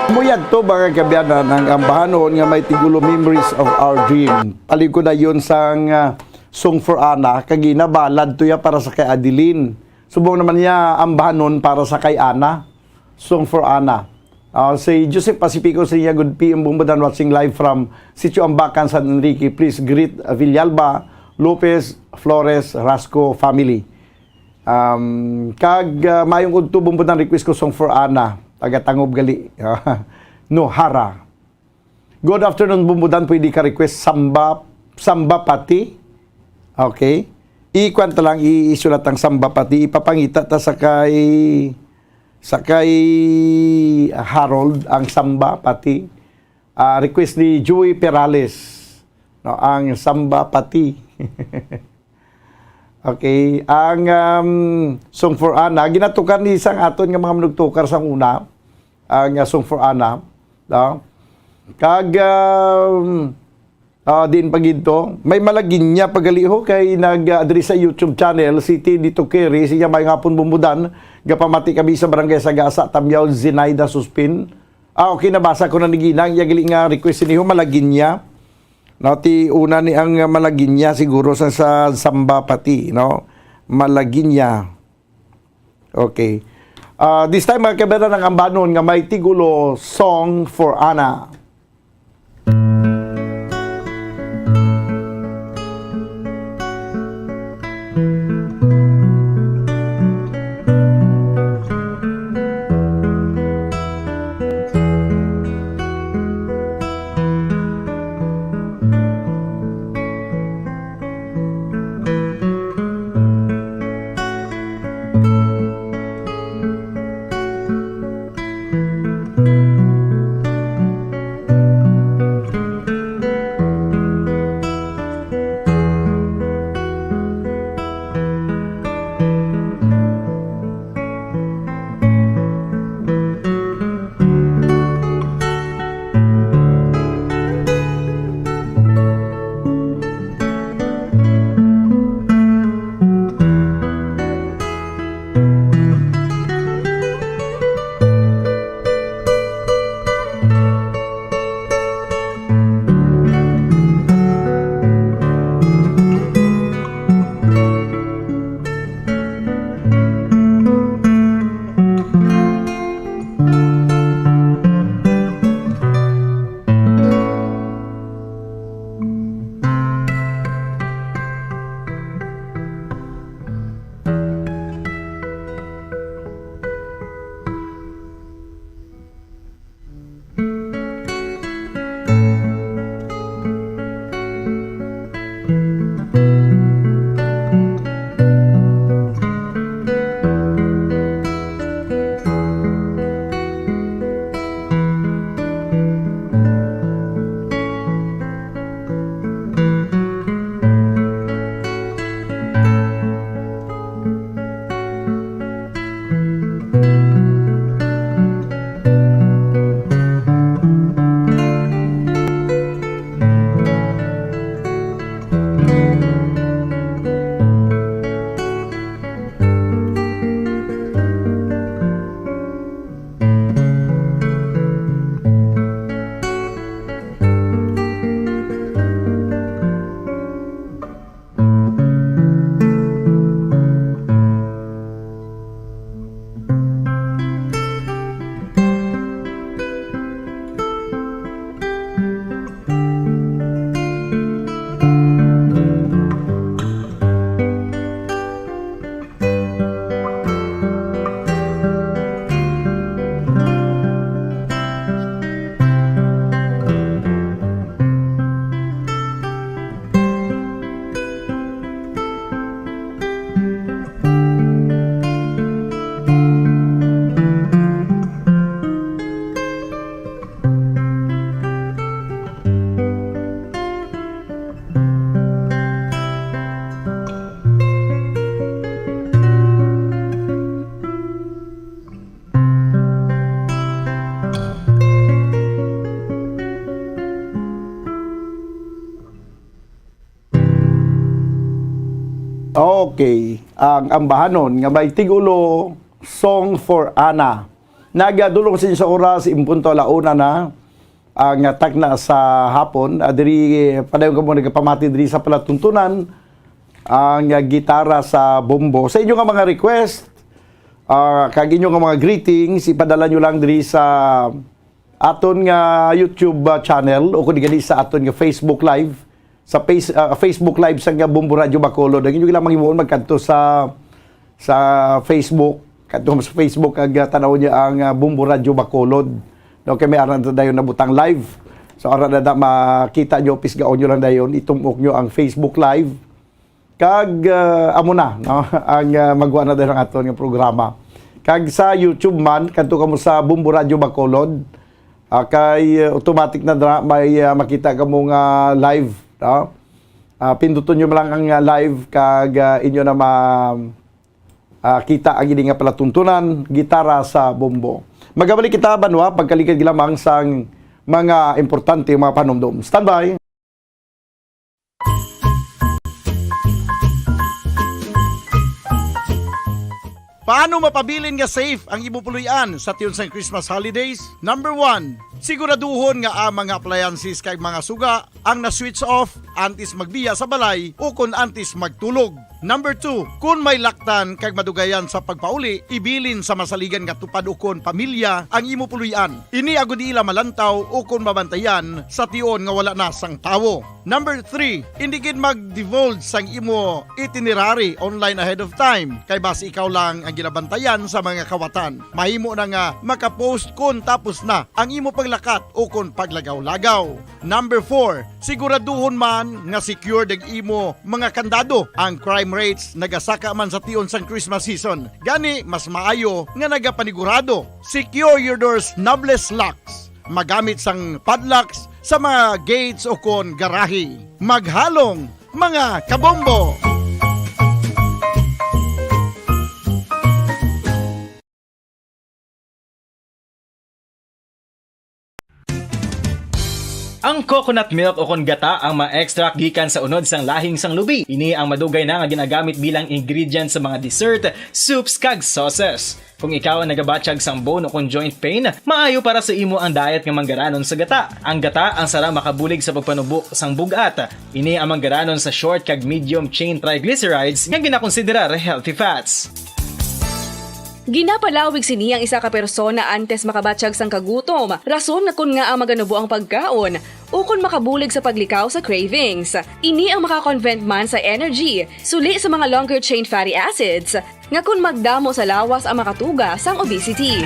Muyag to mga kabyanan ang ambahanon nga may tigulo Memories of Our Dream. Palig ko na yun sang Song for Ana, kagina balad to ya para sa kay Adeline. Subong naman niya ambahanon para sa kay Ana, Song for Ana. Si Joseph Pacifico sa niya, good PM Bumbadan watching live from Sitio Ambacan, San Enrique. Please greet Villalba, Lopez, Flores, Rasco family. Mayong udto Bumbadan request ko Song for Ana. Taga-Tangob gali. No, Hara. Good afternoon, Bumbudan. Pwede ka request Samba Pati. Okay. Ikwanta lang, iisulat ang Samba Pati. Ipapangita ta sa kay Harold ang Samba Pati. Request ni Joey Perales. No, ang Samba Pati. Okay, ang Song for Ana, ginatukan ni isang aton nga mga manugtukar sang una, ang Song for Ana, no? Din paginto, may malagin niya pagaliho kay nag-address sa YouTube channel, si Dito Kerry, siya may ngapon Bumbudan, gapamati kami sa barangay Sagasa, Tamyaw, Zinaida Suspin. Okay, nabasa ko na ni Ginang, yagali nga request niyo, malagin niya. No, ti una ni ang Malaginya siguro sa Samba Pati, no? Malaginya. Okay. This time mga kabera ng ambanon nga may tigulo Song for Ana. ang ambahanon nga may tigulo Song for Ana. Nagadulong sa oras impunto alauna na ang tagna sa hapon. Diri padayon kamo nagapamati diri sa palatuntunan ang gitara sa bombo. Sa inyo nga mga request, kag inyo nga mga greetings, ipadala nyo lang diri sa aton nga YouTube channel o kundi gali sa aton nga Facebook Live. Sa Facebook Live sa nga Bombo Radio Bacolod. Ang inyo lang mangimuon magkanto sa Facebook. Kanto sa Facebook kag tanaw niya ang Bombo Radio Bacolod. No, kay may aran na dayon nabutang live. So aran na makita nyo, pisgaon nyo lang dayon, itumok nyo ang Facebook Live. Kag amo na, no? Ang magwa na dayon ang aton nga programa. Kag sa YouTube man, kanto kamo sa Bombo Radio Bacolod. Kay automatic na may makita kamo nga live, no? Pinduton nyo lang ang live kag inyo na kita ang ini nga palatuntunan, gitara sa bombo. Magabalik kita banwa pagkalikad gilamang sang mga importante mga panomdom. Standby. Paano mapabilin nga safe ang imupuluyan sa tiyon sa Christmas holidays? Number 1, siguraduhon nga ang mga appliances kay mga suga ang na-switch off antes magbiya sa balay o kung antes magtulog. Number 2, kung may laktan kag madugayan sa pagpauli, ibilin sa masaligan nga tupad ukon pamilya ang imupuluyan. Ini agud ila malantaw o kung mabantayan sa tiyon nga wala na sang tawo. Number 3, hindi gid mag-divulge sang imo itinerary online ahead of time kay basi ikaw lang ang ginabantayan sa mga kawatan. Mahimo na nga makapost kun tapos na ang imo paglakat o kun paglagaw-lagaw. Number 4, siguraduhon man nga secured ang imo mga kandado. Ang crime rates nagasaka man sa tiyon sang Christmas season. Gani mas maayo nga nagapanigurado. Secure your doors knobless locks. Magamit sang padlocks sa mga gates o kon garahe. Maghalong mga kabombo! Ang coconut milk o kon gata ang ma-extract gikan sa unod sang lahing sang lubi. Ini ang madugay na nga ginagamit bilang ingredient sa mga dessert, soups kag sauces. Kung ikaw ang nagabatsyag sang bone o kon joint pain, maayo para sa imo ang diet nga manggaranon sa gata. Ang gata ang sara makabulig sa pagpanubo sang bugat. Ini ang manggaranon sa short kag medium chain triglycerides nga ginakonsiderar healthy fats. Ginapalawig sini ang isa ka persona antes makabatsyag sang kagutom. Rason na kun nga ang maganubo ang pagkaon o kun makabulig sa paglikaw sa cravings. Ini ang makakonvent man sa energy, suli sa mga longer chain fatty acids, nga kun magdamo sa lawas ang makatuga sang obesity.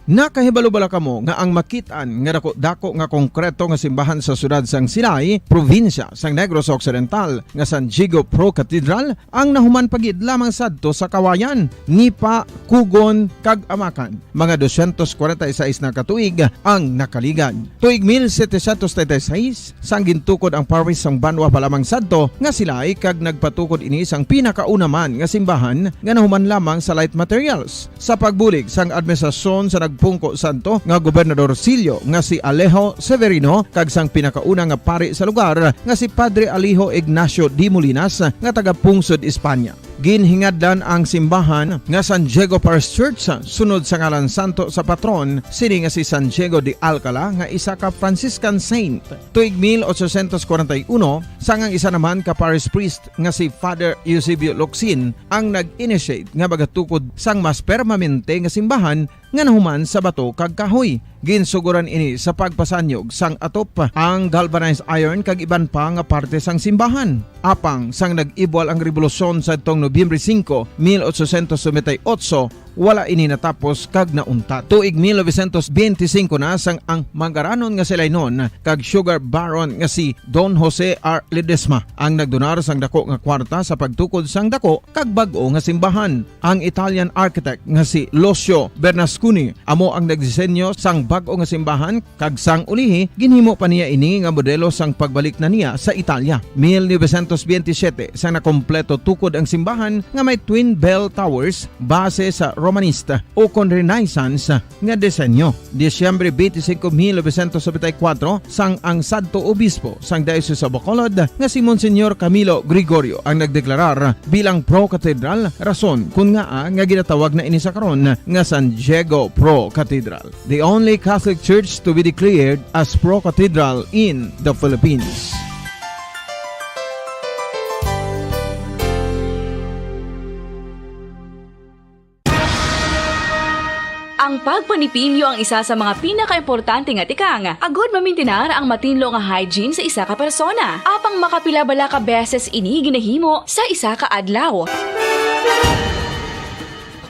Nakahibalo-bala kamo nga ang makitaan nga dako nga konkreto nga simbahan sa sudad sang Sinay, probinsya sang Negros Occidental nga San Diego Pro Cathedral ang nahuman pagid lamang sadto sa Kawayan, Nipa, Kugon kag Amakan. Mga 246 na katuig ang nakaligad. Tuig 1736 sang gintukod ang parish sang Banwa pa lamang sadto nga sila kag nagpatukod ini sang pinakauna man nga simbahan nga nahuman lamang sa light materials. Sa pagbulig sang administrasyon sa pungko santo nga gobernador Silio nga si Alejo Severino kag sang pinakauna nga pari sa lugar nga si Padre Alijo Ignacio D. Molinas nga taga Pungsod, Espanya. Ginhingadlan ang simbahan nga San Diego Parish Church sunod sa ngalan santo sa patron sini nga si San Diego de Alcala nga isa ka Franciscan saint. Tuig 1841 sangang isa naman ka parish priest nga si Father Eusebio Locsin ang nag-initiate nga bagatukod sang mas permanente nga simbahan nga nahuman sa bato kag kahoy. Ginsuguran ini sa pagpasanyog sang atop ang galvanized iron kag iban pa nga parte sang simbahan. Apang sang nag-ibwal ang revolusyon sa tong Nobyembre 5, 1898, wala ini natapos kag nauntat. Tuig 1925 na sang ang manggaranon nga silay nun kag sugar baron nga si Don Jose R. Ledesma ang nagdonar sang dako nga kwarta sa pagtukod sang dako kag bag-o nga simbahan. Ang Italian architect nga si Lucio Bernasconi amo ang nagdisenyo sang bag-o nga simbahan kag sang ulihi ginhimo pa niya ini nga modelo sang pagbalik na niya sa Italia. 1927 sang nakompleto tukod ang simbahan nga may twin bell towers base sa Romanista o kon Renaissance nga disenyo. Disyembre 25, 1974 sang ang sadto obispo sang Diocese sa Bacolod nga si Monsignor Camilo Gregorio ang nagdeklarar bilang pro-cathedral, rason kung nga ginatawag na ini sa karon nga San Diego Pro-Cathedral, the only Catholic church to be declared as pro-cathedral in the Philippines. Ang pagpanipilyo ang isa sa mga pinaka-importante nga tikang. Agod mamintinar ang matinlo nga hygiene sa isa ka persona. Apang makapilabala ka beses ini ginahimo sa isa ka adlaw.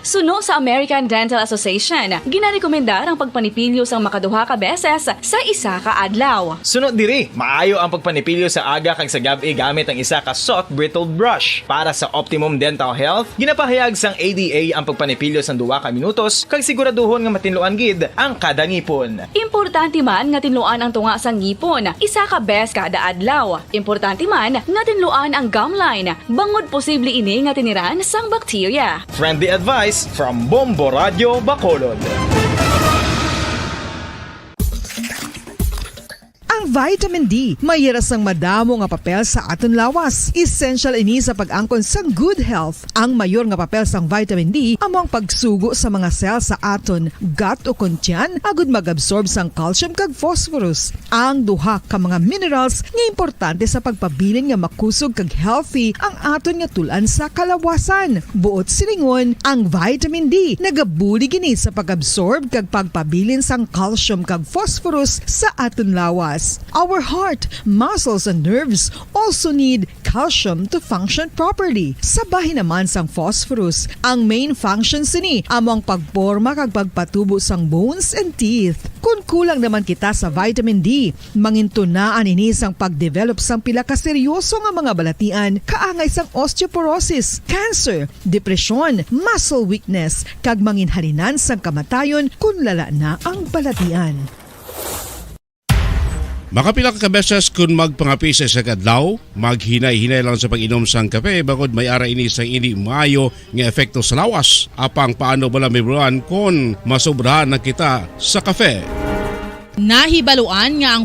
Suno sa American Dental Association, ginarekomendar ang pagpanipilyo sang makaduha ka beses sa isa ka adlaw. Sunod diri, maayo ang pagpanipilyo sa aga kag sa gabi gamit ang isa ka soft brittled brush. Para sa optimum dental health, ginapahayag sang ADA ang pagpanipilyo sang 2 ka minutos kag siguraduhon nga matinloan gid ang kada ngipon. Importante man nga tinluan ang tunga sang ngipon, isa ka bes kada adlaw. Importante man nga tinluan ang gum line, bangod posible ini nga tiniran sang bakterya. Friendly advice from Bombo Radio Bacolod. Ang vitamin D mayira sang madamo nga papel sa aton lawas. Essential ini sa pag-angkon sang good health. Ang mayor nga papel sang vitamin D amo ang pagsugo sa mga cell sa aton gut o kuntyan agud mag-absorb sang calcium kag phosphorus. Ang duha ka mga minerals nga importante sa pagpabilin nga makusog kag healthy ang aton nga tulan sa kalawasan. Buot silingon, ang vitamin D nagabuli gini sa pag-absorb kag pagpabilin sang calcium kag phosphorus sa aton lawas. Our heart, muscles, and nerves also need calcium to function properly. Sabahin naman sang phosphorus. Ang main function sini amo ang pagporma kag pagpatubo sang bones and teeth. Kung kulang naman kita sa vitamin D, mangintunaan ini sang pagdevelop sang pila ka seryoso nga mga balatian, kaangay sang osteoporosis, cancer, depresyon, muscle weakness, kag manginhalinan sang kamatayon kung lala na ang balatian. Makapila ka beses kung magpangapi sa isa kadlaw, maghinay-hinay lang sa pag-inom sang kape bagod may ara ini sang hindi maayo nga epekto sa lawas. Apang paano bala may buruan kung masobrahan na kita sa kape. Nahibaluan nga ang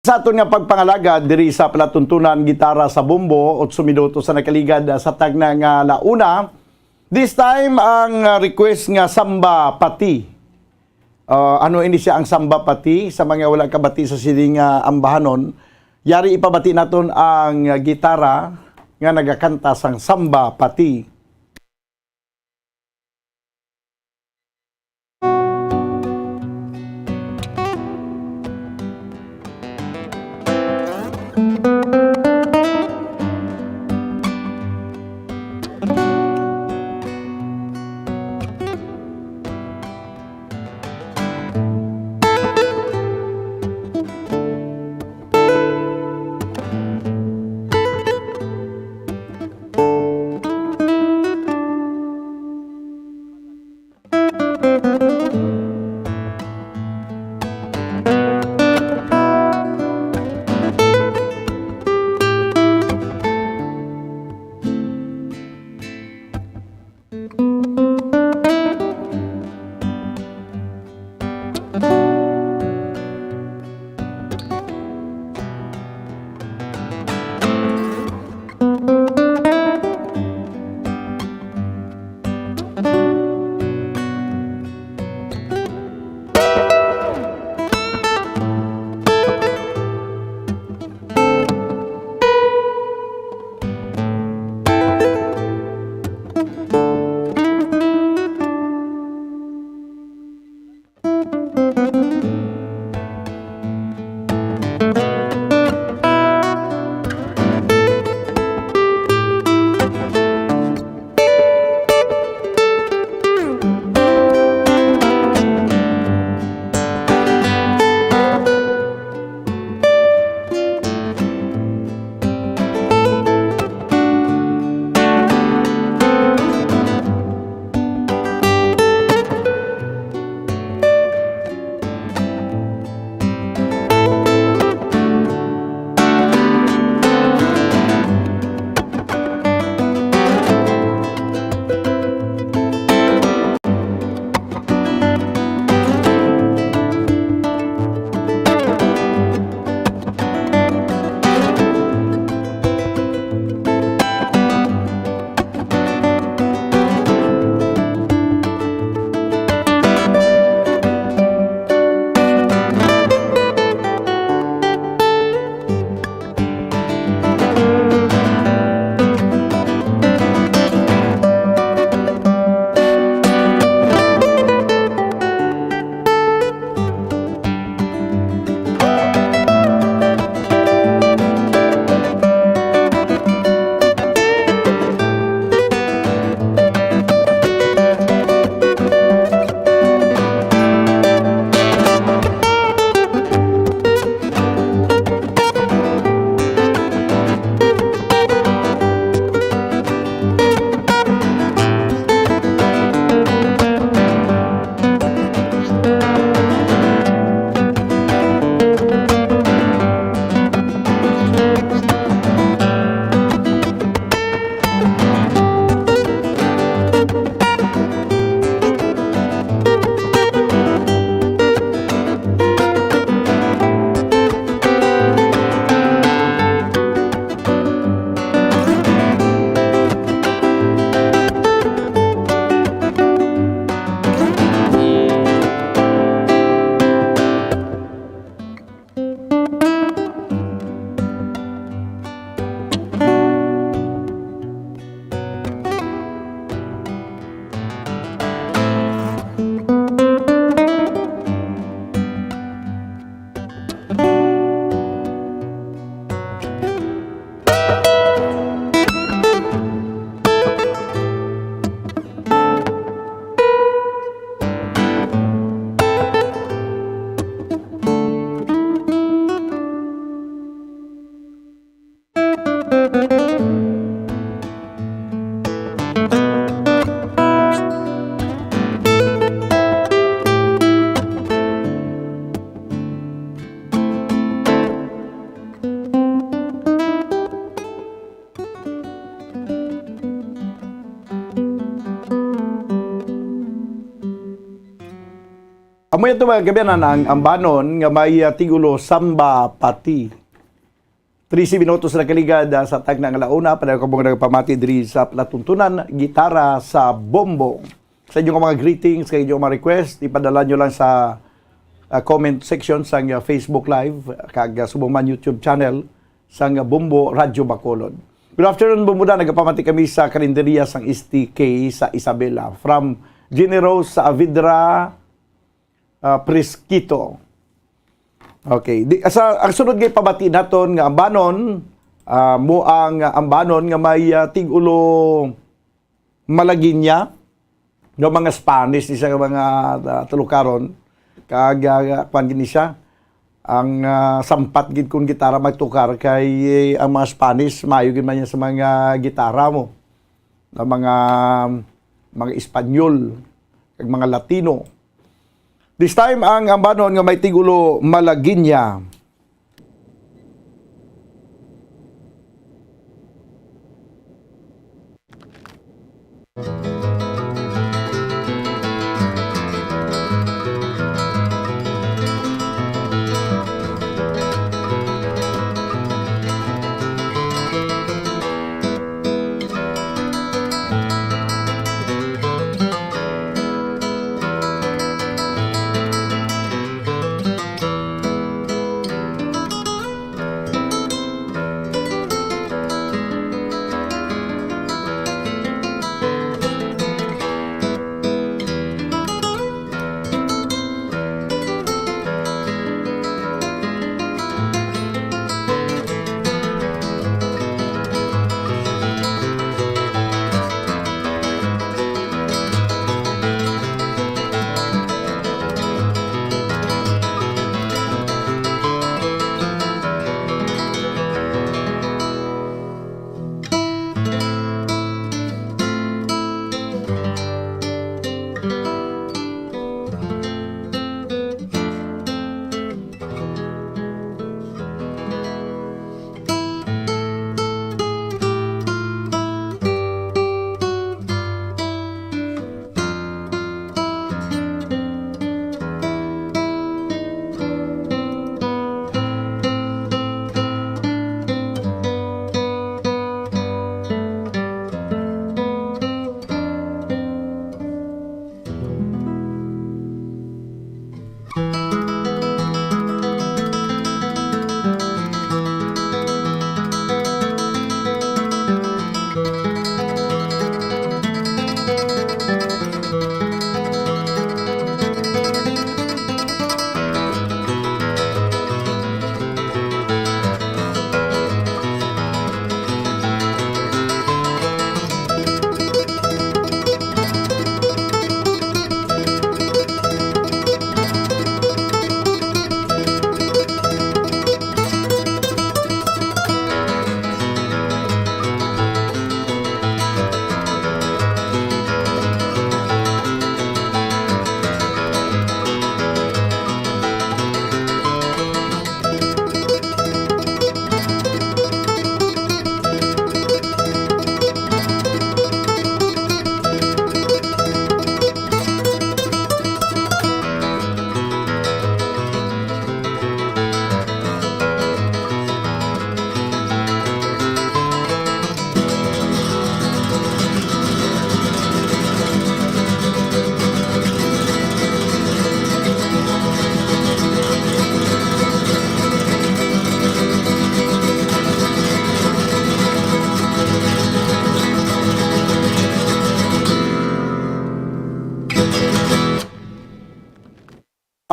Sa aton nga pagpangalaga diri sa palatuntunan gitara sa Bombo 8 minutos sa nakaligad sa tagna nga launa. This time ang request nga samba pati. Ano ini siya ang samba pati sa mga wala kabati sa sining ambahanon. Yari ipabati naton ang gitara nga nagakanta sang samba pati. Amo ito mga kabiyanan ang ambanon nga may tigulo samba pati. 13 minutos na kaligad sa tagna nga launa para ko mga nagpamati diri sa palatuntunan gitara sa bombong. Sa inyong mga greetings, sa inyong mga request, ipadala nyo lang sa comment section sa Facebook Live kag subong man YouTube channel sa Bumbo Radio Bacolod. Good afternoon, Bumuda. Nagpamati kami sa kalendarya sang STK sa Isabela from General sa Avidra Presquito. Okay. Ang sunod ngay pabati naton nga ambanon, mo ang ambanon nga may tigulo Malaginya, nga mga Spanish, isa nga mga talukaron, kag kwan gini siya, ang sampat gid kung gitara magtukar kay ang mga Spanish, mayo gid man yan sa mga gitara mo, na mga Espanyol, kag mga Latino. This time, ang ambanon nga may tigulo Malaginya.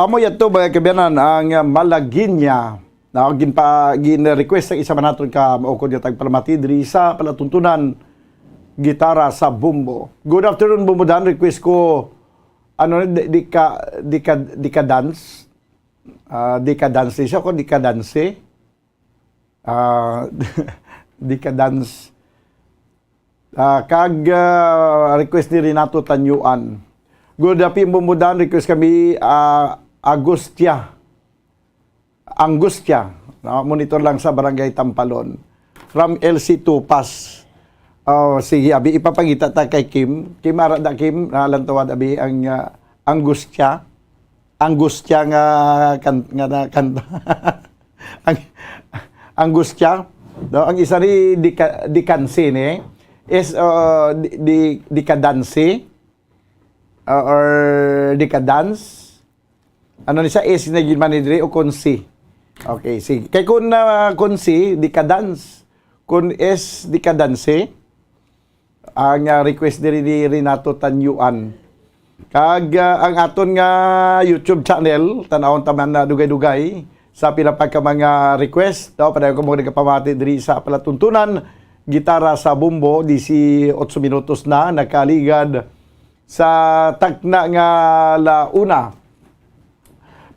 Amo yato mga kabiyanan ang Malaginya na gin-request sa isa man naton ka maukod yatag palamati diri sa palatuntunan gitara sa Bumbo. Good afternoon Bumbudan, request ko di ka dance. Di ka dance siya ko di ka dance. Di ka dance. Request ni Renato Tanyuan. Good afternoon Bumbudan, request kami Angustia. Monitor lang sa Barangay Tampalon. From LC2 Pass. Sige, abi ipapangita ta kay Kim. Kim Arada Kim, nalantawad abi ang Angustia. angustia nga ang angustia do ang isa ni dikansi ni is decadence or decadence ano ni siya is naging manidri o konsi. Okay, sige. Kay kun konsi decadence kun is decadence ang request diri ni Renato Tanyuan. Kag ang aton nga YouTube channel tanawon taman na dugay-dugay sa pinapag ka mga request daw padayon ko mo nagapamati diri sa palatuntunan gitara sa bumbo 18 minutos na nakaligad sa tagna nga launa.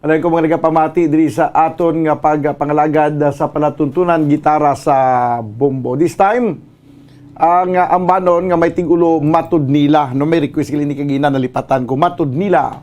Padayon ko mo nagapamati diri sa aton nga pagpangalagad sa palatuntunan gitara sa bumbo. This time ang ambanon nga may tigulo matud nila no may request kili ni kagina nalipatan ko matud nila.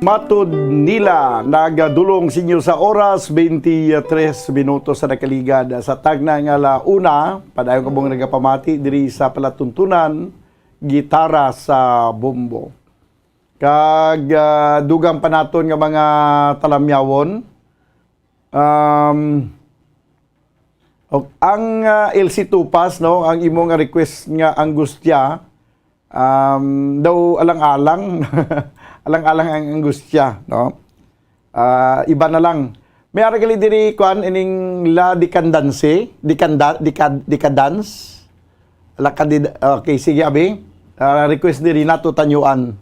matud nila nagadulong sinyo sa oras 23 minutos sa nakaligad sa tagna nga launa padayon kabong nagapamati diri sa palatuntunan gitara sa bombo kag dugang panaton nga mga talamyawon ang LC Tupas no ang imo nga request nga angustya daw alang-alang alang-alang ang angustya no iba na lang may ara gali diri kuan ining la dikandance dikadance la okay sige abi request diri nato tanyuan.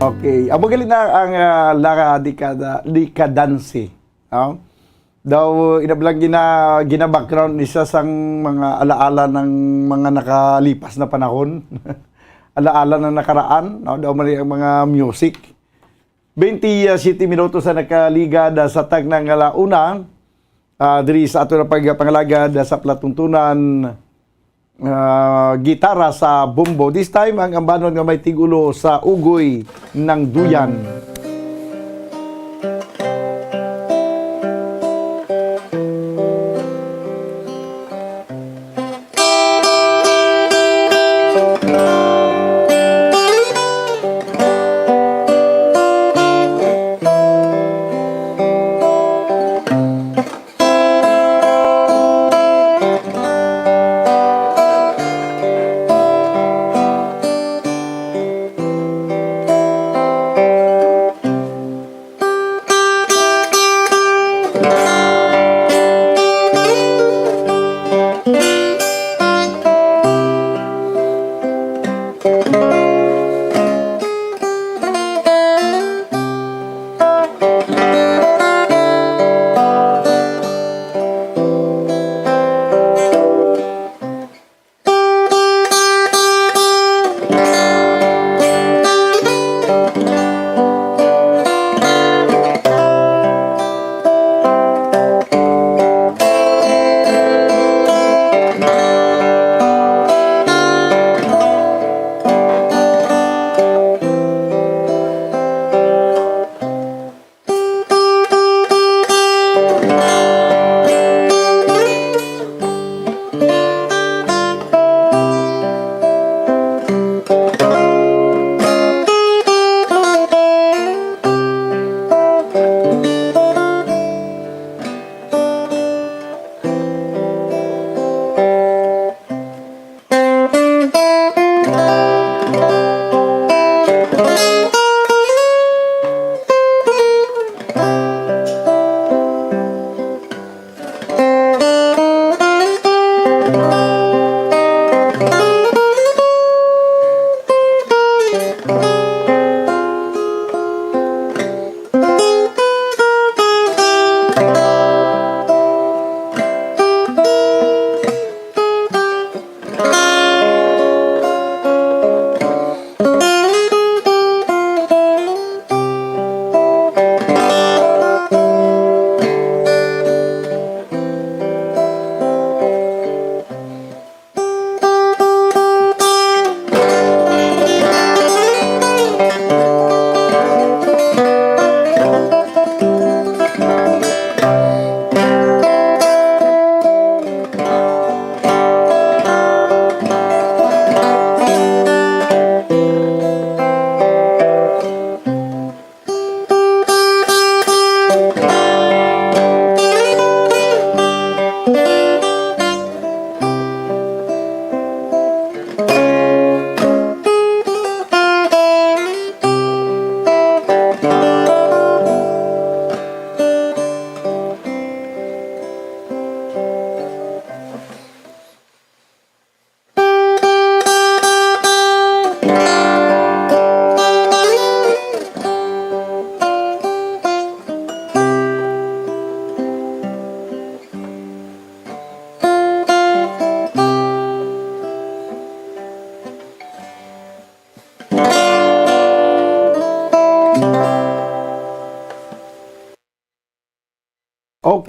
Okay. Amo gali na ang Lara Dikadansi. No? Daw inablang gina-background isa sang mga alaala ng mga nakalipas na panahon. Alaala ng nakaraan. No? Daw mali ang mga music. 27 minutos sa nakaligad sa tag ng alauna. Diri sa ato na pagpangalagad sa platuntunan gitara sa bombo. This time, ang ambanon nga may tigulo sa ugoy ng duyan.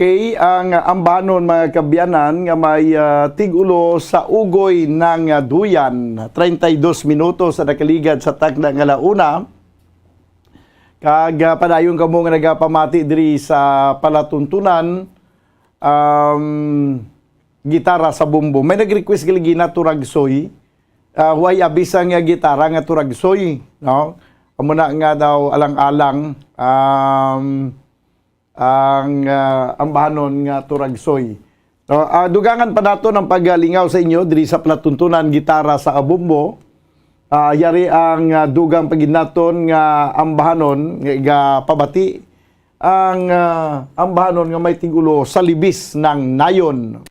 Okay, ang ambanon mga kabiyanan nga may tigulo sa ugoy ng duyan. 32 minutos sa nakaligad sa takda nga launa. Kag padayon kamo nga nagapamati diri sa palatuntunan gitara sa bumbo. May nag-request gali na turagsoy. Huwag abisang nga gitara nga turagsoy, no? Amo na nga daw alang-alang ang ambanon nga turagsoy. So, dugangan pa nato ng paglingaw sa inyo diri sa palatuntunan gitara sa Abumbo. Yari ang dugang paginaton nga ambahanon nga pabati ang ambahanon nga may tigulo sa libis ng nayon.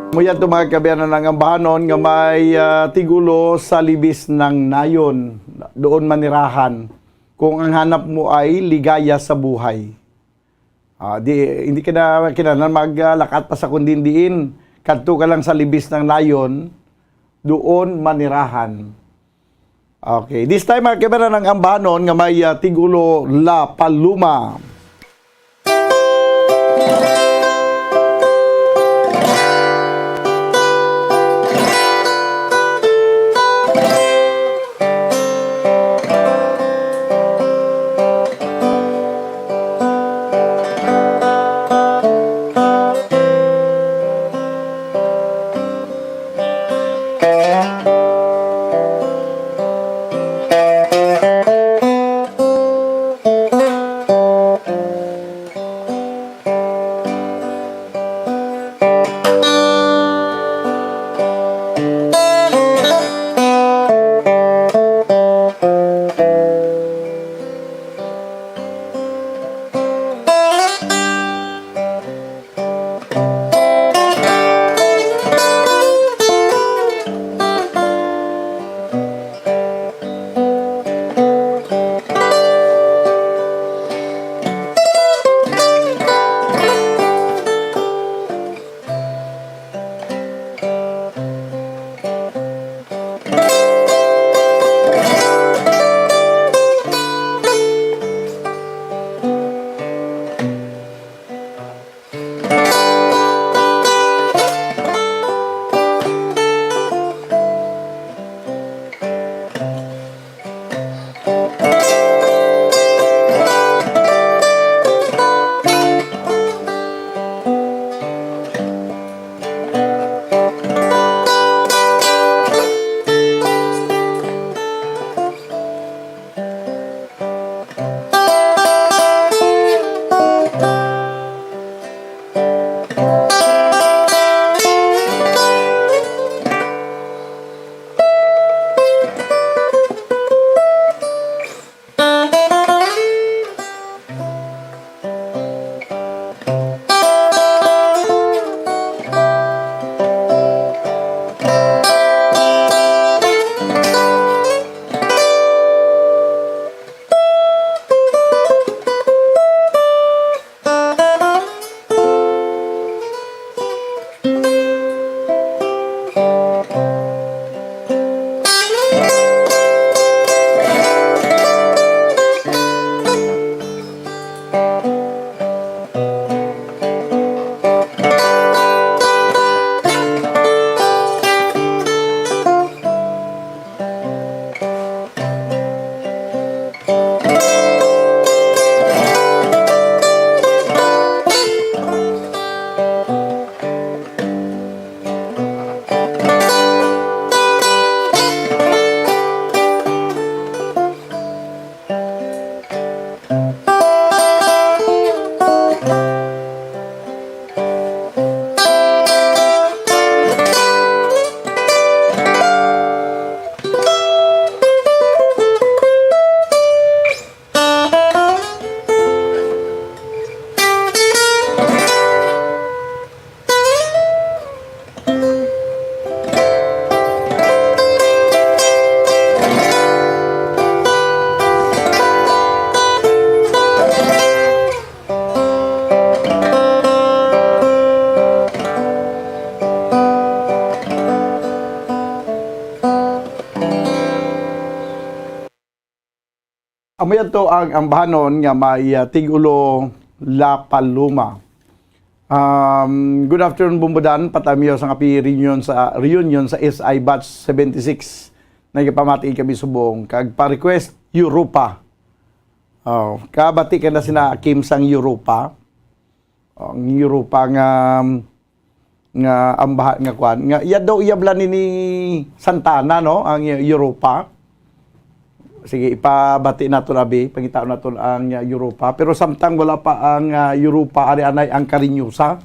Muyan ito mga kabayanan ng ambahanon nga may tigulo sa libis ng nayon. Doon manirahan. Kung ang hanap mo ay ligaya sa buhay. Hindi ka na kailangan maglakat pa sa kundindiin. Kadto ka lang sa libis ng nayon, doon manirahan. Okay. This time mga kabayanan ng ambahanon nga may tigulo La Paluma. Amoy to ang ambahanon nga may Tigulo La Paloma. Good afternoon Bumbudan, patamiyo sa kapi reunion sa SI Batch 76. Nagpamati kami subong kag pa-request Europa. Kabati ka na sina Kim sang Europa. Ang Europa nga ambahan nga kwan nga iya daw iyablan ni Santana no ang Europa. Sige, ipabati nato nabi, pangitaon nato ang Europa. Pero samtang wala pa ang Europa, ari-anay ang Karinyusa.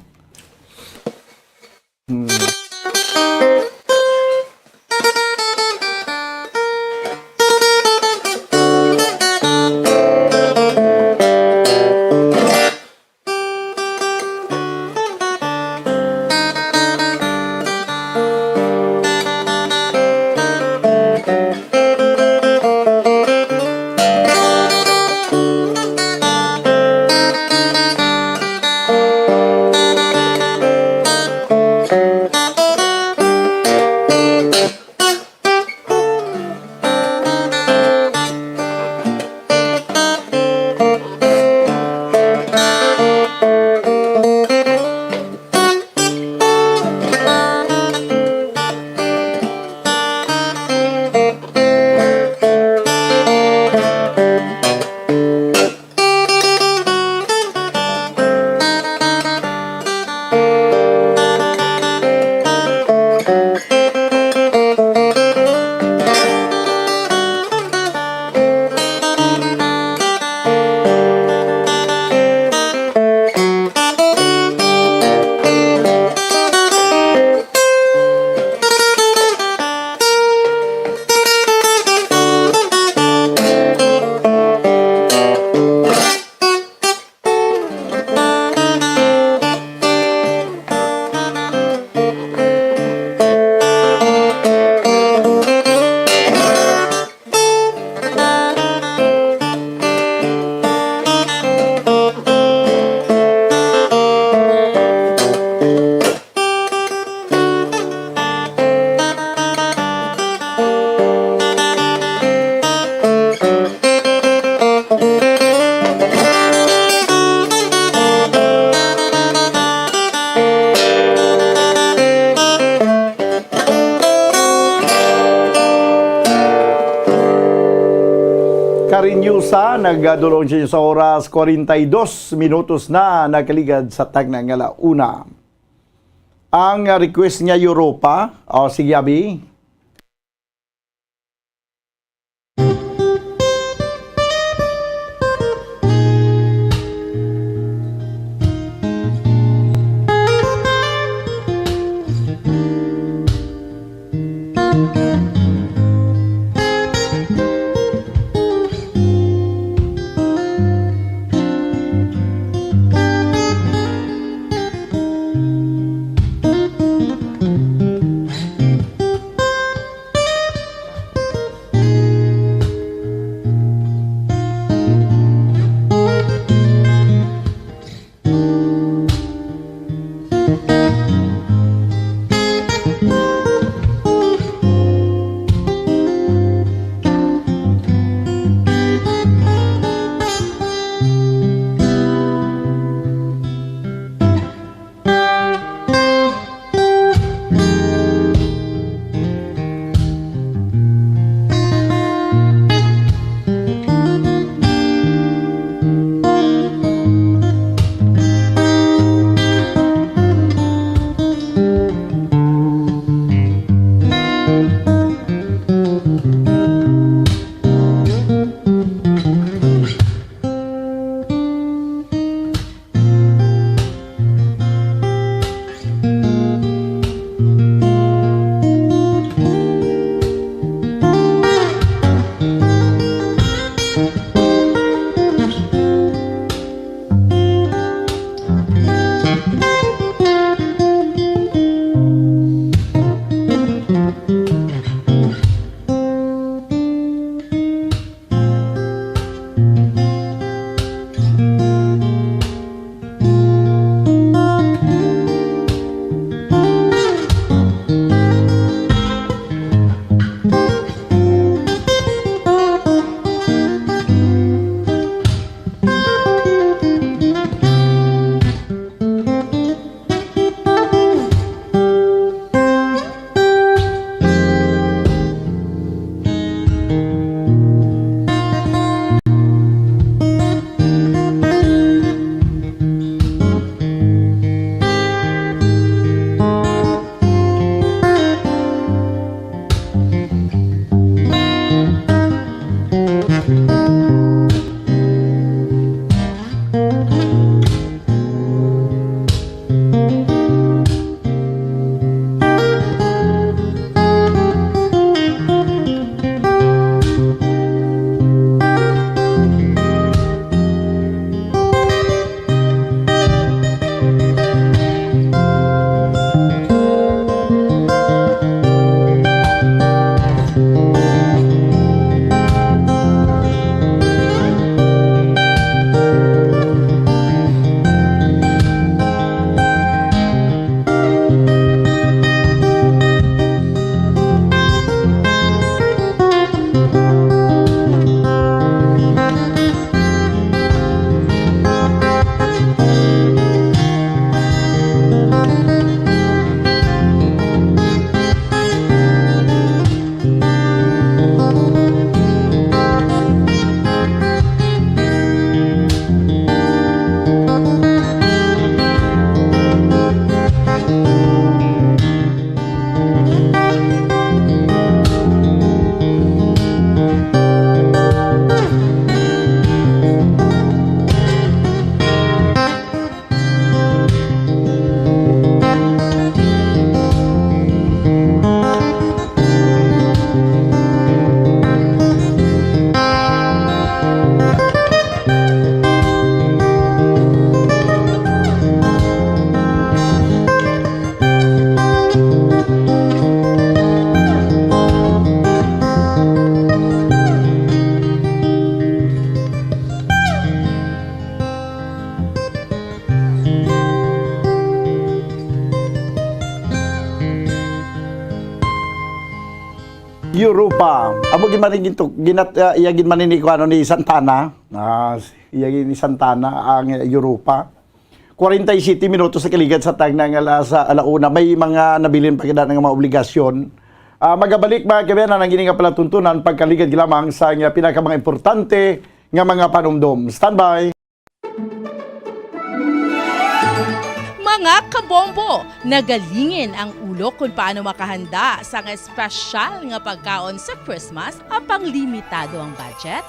Karinyusa, nagdulong siya sa oras 42 minutos na nakaligad sa tagnang alauna. Ang request niya Europa, o sige Abi. Europa. Amo gimanin ginto iyagin manini ko ano ni Santana. Iyagin ni Santana ang Europa. 47 minutos sa kaligad sa tagna nga sa alauna. May mga nabilin pa kada ng mga obligasyon. Magabalik mga kabayan ang gini nga pala tuntunan pagkaligad lamang sa pinaka mga importante nga mga panumdom. Standby. Mga kabombo, nagalingin ang ulo kung paano makahanda sa nga espesyal nga pagkaon sa Christmas apang limitado ang budget?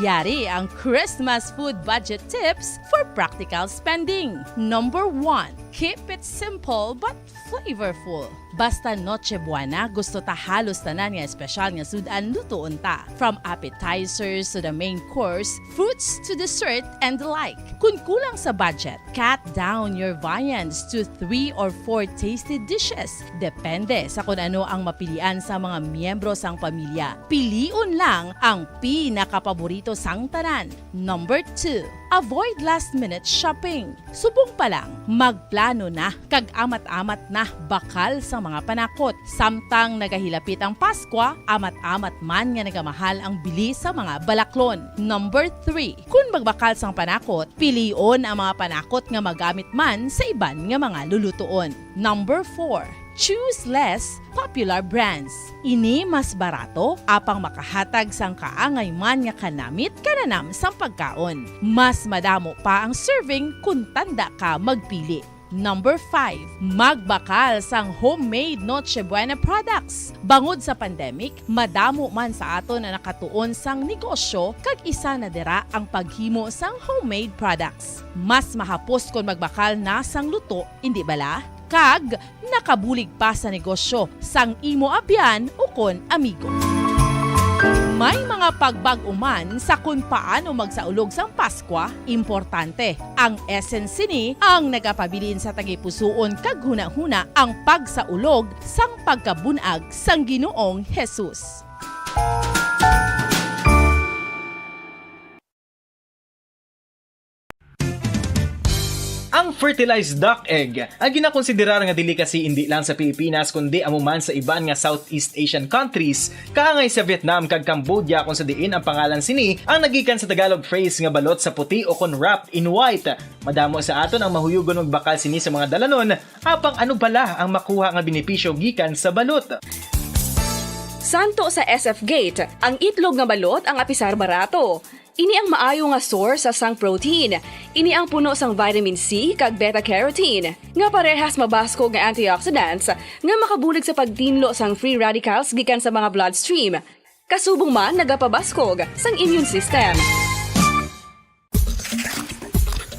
Yari ang Christmas food budget tips for practical spending. Number 1, keep it simple but flavorful. Basta Noche Buena, gusto ta halos tanan nga espesyal nga sudan lutuon ta. From appetizers to the main course, fruits to dessert and the like. Kung kulang sa budget, cut down your viands to 3 or 4 tasty dishes. Depende sa kung ano ang mapilian sa mga miyembro sang pamilya. Piliun lang ang pinakapaborito sang tanan. Number 2, avoid last-minute shopping. Subong pa lang, magplano na, kag amat-amat na bakal sa mga panakot. Samtang nagahilapit ang Paskwa, amat-amat man nga nagamahal ang bili sa mga balaklon. Number 3, kung magbakal sang panakot, pilion ang mga panakot nga magamit man sa iban nga mga lulutuon. Number 4, choose less popular brands. Ini mas barato apang makahatag sang kaangay man nga kanamit kananam sang pagkaon. Mas madamo pa ang serving kung tanda ka magpili. Number 5, magbakal sang homemade Noche Buena products. Bangod sa pandemic, madamo man sa aton na nakatuon sang negosyo kag isa na dira ang paghimo sang homemade products. Mas mahapos kung magbakal na sang luto, hindi bala? Kag nakabulig pa sa negosyo sang imo abyan o kon amigo. May mga pagbag-uman sa kung paano magsaulog sang Paskwa, importante. Ang essence ni ang nagapabilin sa tagipusoon kag huna-huna ang pagsaulog sang pagkabunag sang Ginoong Jesus. Ang fertilized duck egg ang ginakonsiderar nga delicacy hindi lang sa Pilipinas kundi amuman sa iban nga Southeast Asian countries kaangay sa Vietnam kag Cambodia kung sa diin ang pangalan sini ang nagikan sa Tagalog phrase nga balot sa puti o kon wrapped in white. Madamo sa aton ang mahuyugon og bakal sini sa mga dalanon apang ano bala ang makuha nga benepisyo gikan sa balot. Santo sa SF Gate, ang itlog nga balot ang apisar barato. Ini ang maayo nga source sa sang protein. Ini ang puno sang vitamin C kag beta-carotene. Nga parehas mabasko nga antioxidants nga makabulig sa pagtinlo sang free radicals gikan sa mga bloodstream. Kasubong man nagapabaskog sang immune system.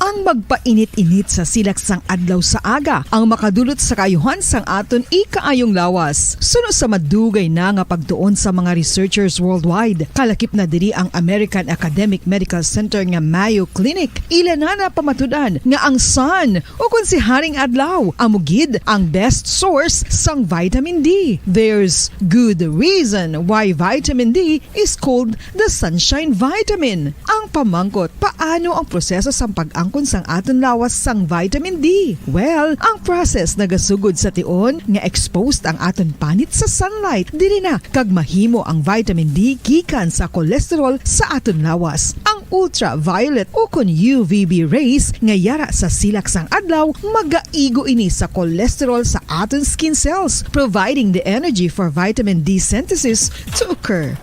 Ang magpainit-init sa silak sang adlaw sa aga ang makadulot sa kaayuhan sang aton ikaayong lawas. Suno sa madugay na nga pagtuon sa mga researchers worldwide, kalakip na diri ang American Academic Medical Center nga Mayo Clinic. Ila na pamatudan nga ang sun o kung si Haring Adlaw amugid ang best source sang vitamin D. There's good reason why vitamin D is called the sunshine vitamin. Ang pamangkot, paano ang proseso sang pag-angkon sang aton lawas sang vitamin D? Well, ang process nagasugod sa tion nga exposed ang aton panit sa sunlight dili na kag mahimo ang vitamin D gikan sa cholesterol sa aton lawas. Ang ultraviolet o kon UVB rays nga yara sa silak sang adlaw magaigo ini sa cholesterol sa aton skin cells, providing the energy for vitamin D synthesis to occur.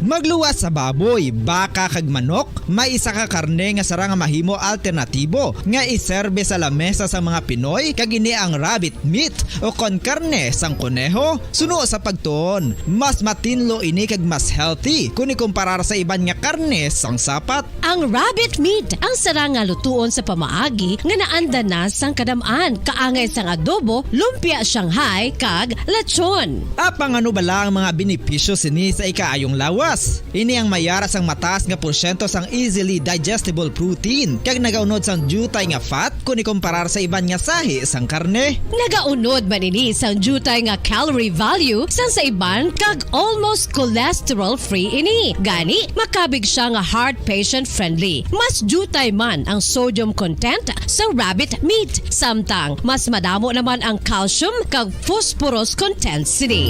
Magluwas sa baboy, baka kag manok, may isa ka karne nga sara nga mahimo alternatibo nga iserbe sa lamesa sa mga Pinoy kag ini ang rabbit meat o kon karne sang kuneho. Suno sa pagtuon, mas matinlo ini kag mas healthy kung ikumparar sa iban nga karne sang sapat. Ang rabbit meat ang sara nga lutuon sa pamaagi nga naanda na sang kadamaan, kaangay sang adobo, lumpia Shanghai kag lechon. Apang ano bala ang mga benepisyo sini sa ikaayong lawas? Plus, ini ang mayara sang mataas nga porsyento sang easily digestible protein kag nagaunod sang jutay nga fat kung ikumparar sa iban nga sahi sang karne. Nagaunod man ini sang jutay nga calorie value sang sa iban kag almost cholesterol-free ini. Gani, makabig siya nga heart patient friendly. Mas jutay man ang sodium content sa rabbit meat. Samtang, mas madamo naman ang calcium kag phosphorus content sini.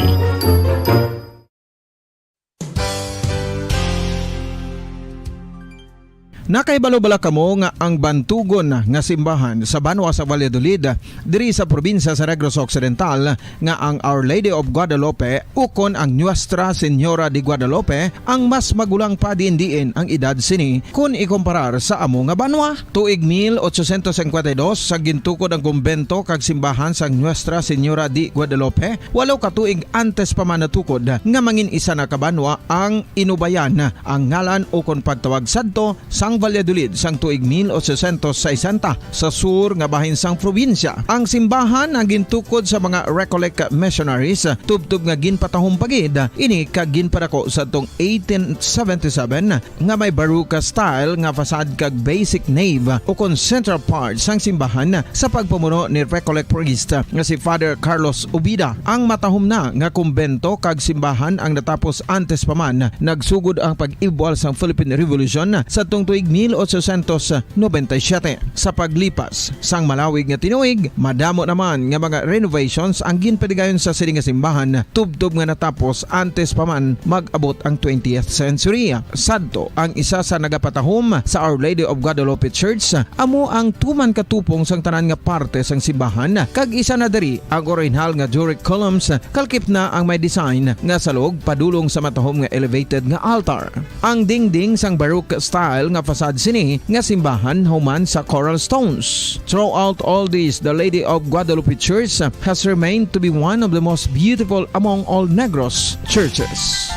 Nakaibalo-bala kamo nga ang bantugon nga simbahan sa Banwa sa Valladolid diri sa probinsya sa Negros Occidental nga ang Our Lady of Guadalupe ukon ang Nuestra Señora de Guadalupe ang mas magulang pa diin ang edad sini kung ikumparar sa amo nga banwa. Tuig 1852 sa gintukod ang kumbento kag simbahan sa Nuestra Señora de Guadalupe, walo ka tuig antes pa man natukod nga mangin isa na kabanwa ang inubayan ang ngalan ukon pagtawag sadto sang Valladolid sang tuig 1860 sa sur nga bahin sang probinsya. Ang simbahan ang gintukod sa mga Recollect missionaries tubtub nga ginpatahong pagid ini kag ginpadako sa tong 1877 nga may baroque style nga fasad kag basic nave o kon central part sang simbahan sa pagpamuno ni Recollect priest nga si Father Carlos Ubida. Ang matahom na nga kumbento kag simbahan ang natapos antes pa man nagsugod ang pag-ibwal sang Philippine Revolution sa tong tuig 1897. Sa paglipas sang malawig nga tinuig, madamo naman nga mga renovations ang ginpadigayon sa sining nga simbahan tubtob nga natapos antes pa man mag-abot ang 20th century. Sadto ang isa sa nagapatahom sa Our Lady of Guadalupe Church amo ang tuman katupong sang tanan nga parte sang simbahan kag isa na diri ang original nga Doric columns kalkip na ang may design nga salog padulong sa matahom nga elevated nga altar. Ang dingding sang baroque style nga fasad sini nga simbahan human sa coral stones. Throughout all this, the Lady of Guadalupe Church has remained to be one of the most beautiful among all Negros churches.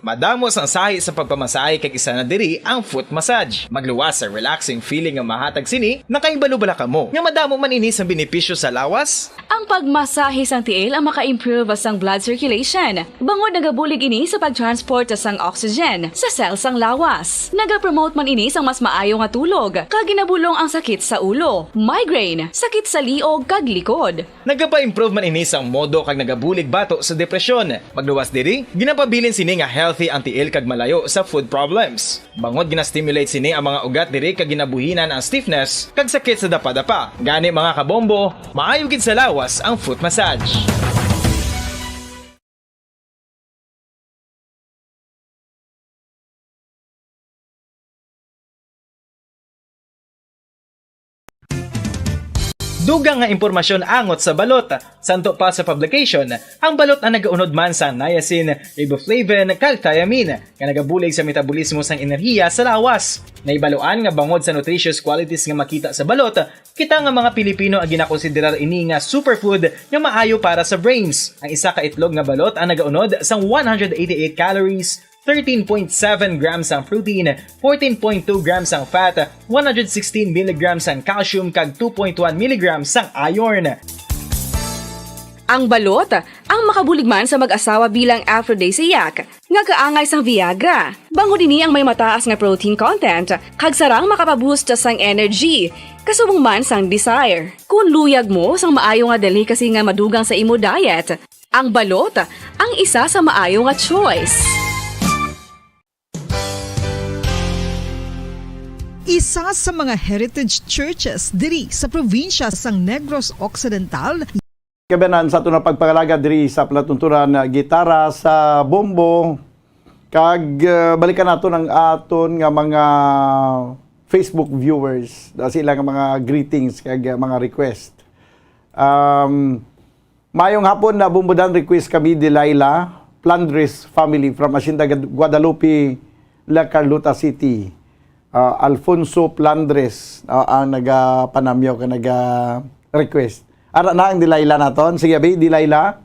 Madamos ang sahi sa pagpamasahe kag isa na diri ang foot massage. Magluwas sa relaxing feeling nga mahatag sini, nakaibalo-bala ka mo. Nga madamo man ini sa benepisyo sa lawas. Ang pagmasahe sang tiil ang maka-improve sang blood circulation. Bangod nagabulig ini sa pagtransport sang oxygen sa cells sang lawas. Nagapromote man ini sang mas maayo nga tulog, kag ginabulong ang sakit sa ulo, migraine, sakit sa liog kag likod. Nagapa-improve man ini sang modo kag nagabulig bato sa depresyon. Magluwas diri, ginapabilin sini nga healthy ang tiil kag malayo sa food problems. Bangod gina-stimulate sini ang mga ugat diri kag ginabuhinan ang stiffness kag sakit sa dapa-dapa. Gani mga kabombo, maayo gid sa lawas ang foot massage. Dugang nga impormasyon angot sa balot. Santo pa sa publication, ang balot ang nagaunod man sa niacin, riboflavin, kag thiamine, nga nagabulig sa metabolismo sang enerhiya sa lawas. Naibaluan nga bangod sa nutritious qualities nga makita sa balot, kita nga mga Pilipino ang ginakonsiderar ini nga superfood nga maayo para sa brains. Ang isa ka itlog nga balot ang nagaunod sang 188 calories, 13.7 grams ang protein, 14.2 grams ang fat, 116 mg ang calcium kag 2.1 mg ang iron. Ang balot, ang makabulig man sa mag-asawa bilang aphrodisiac, nga kaangay sang Viagra. Bangod ini ang may mataas nga protein content, kag sarang makapaboost sang energy, kasubong man sang desire. Kung luyag mo sang maayo nga delicacy nga madugang sa imo diet, ang balot, ang isa sa maayo nga choice. Isa sa mga heritage churches diri sa probinsya sang Negros Occidental. Kabanan sa ito na pagpangalaga diri sa palatunturan na gitara sa bombo. Kag balikan nato ng aton nga mga Facebook viewers. Sila nga mga greetings kag mga request. Mayong hapon na bumbudan request kami di Laila Plandres family from Hacienda Guadalupe, La Carlota City. Alfonso Plandres ang nagapanamyaw ka naga-request. Ara na ang Dilayla naton. Sige, abi, Dilayla.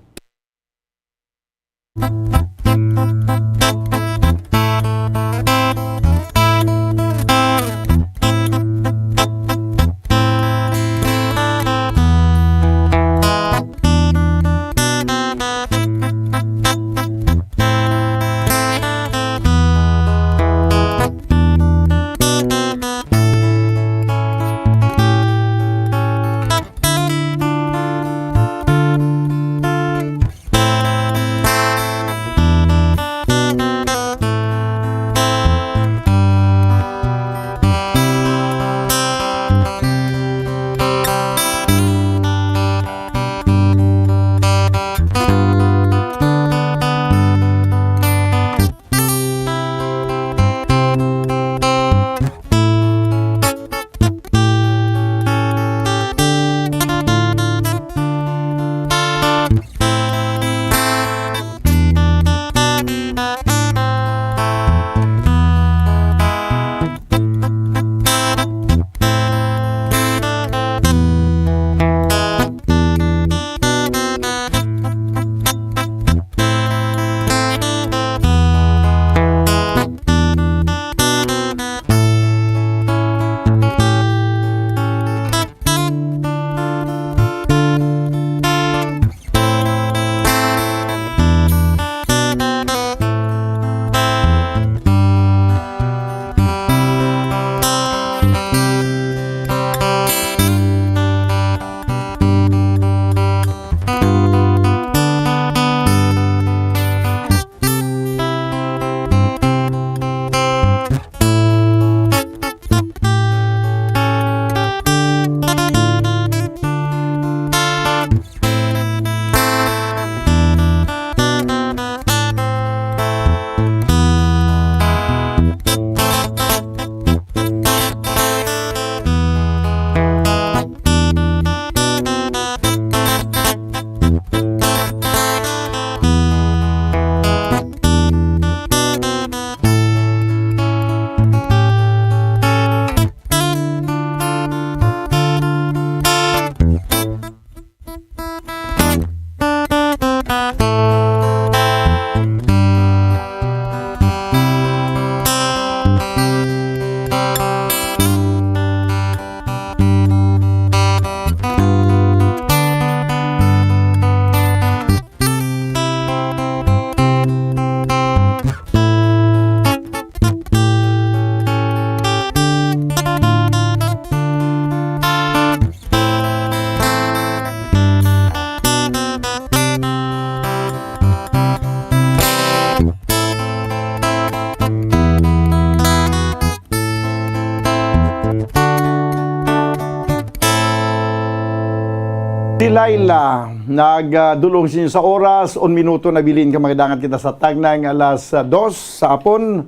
Si Laila, nagdulong sinyo sa oras, 1 minuto na bilin ka magadangan kita sa tagnang alas 2 sa apon.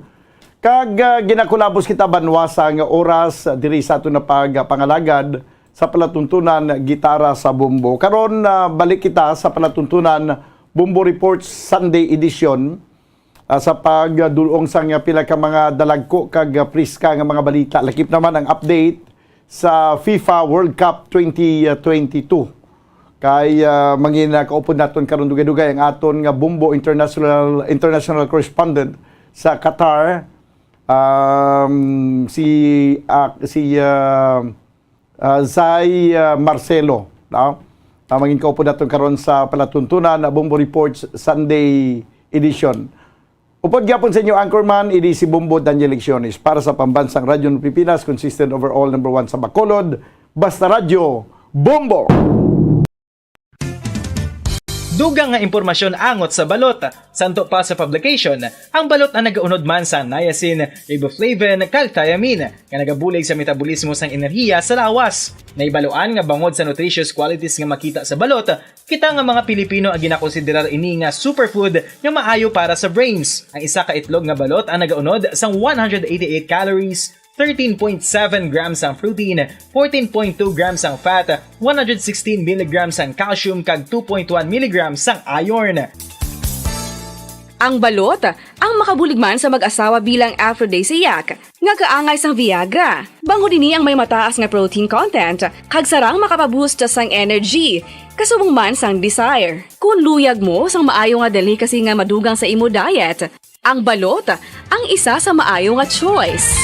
Kag ginakulabos kita banwasa nga oras diri sa ato na pagpangalagad sa palatuntunan gitara sa bumbo. Karon balik kita sa palatuntunan Bumbo Reports Sunday edition sa pagdulong sang pila ka mga dalagko kag priska nga mga balita. Lakip naman ang update sa FIFA World Cup 2022. Kay mangin kaupod naton karon dugay-dugay ang aton nga Bumbo international correspondent sa Qatar, si Zay Marcelo, no? Mangin kaupod naton karon sa palatuntunan na Bumbo Reports Sunday edition. Upod gyapon sa inyo anchorman, idi si Bumbo Daniel Lecciones para sa Pambansang Radyo ng Pilipinas, consistent overall number 1 sa Bacolod, Basta Radyo, Bumbo. Dugang nga impormasyon angot sa balot. Santo pa sa publication, ang balot na nagaunod man sa niacin, riboflavin, kag thiamine, nga nagabulig sa metabolismo sang enerhiya sa lawas. Naibaloan nga bangod sa nutritious qualities nga makita sa balot, kita nga mga Pilipino ang ginakonsiderar ini nga superfood nga maayo para sa brains. Ang isa ka itlog nga balot ang nagaunod sang 188 calories, 13.7 grams ang protein, 14.2 grams ang fat, 116 mg ang calcium kag 2.1 mg ang iron. Ang balot, ang makabuligman sa mag-asawa bilang aphrodisiac, nga kaangay sang Viagra. Bango dini ang may mataas nga protein content, kag sarang makapaboost sang energy, kasubong man sang desire. Kung luyag mo sang maayo nga delicacy nga madugang sa imo diet, ang balot, ang isa sa maayo nga choice.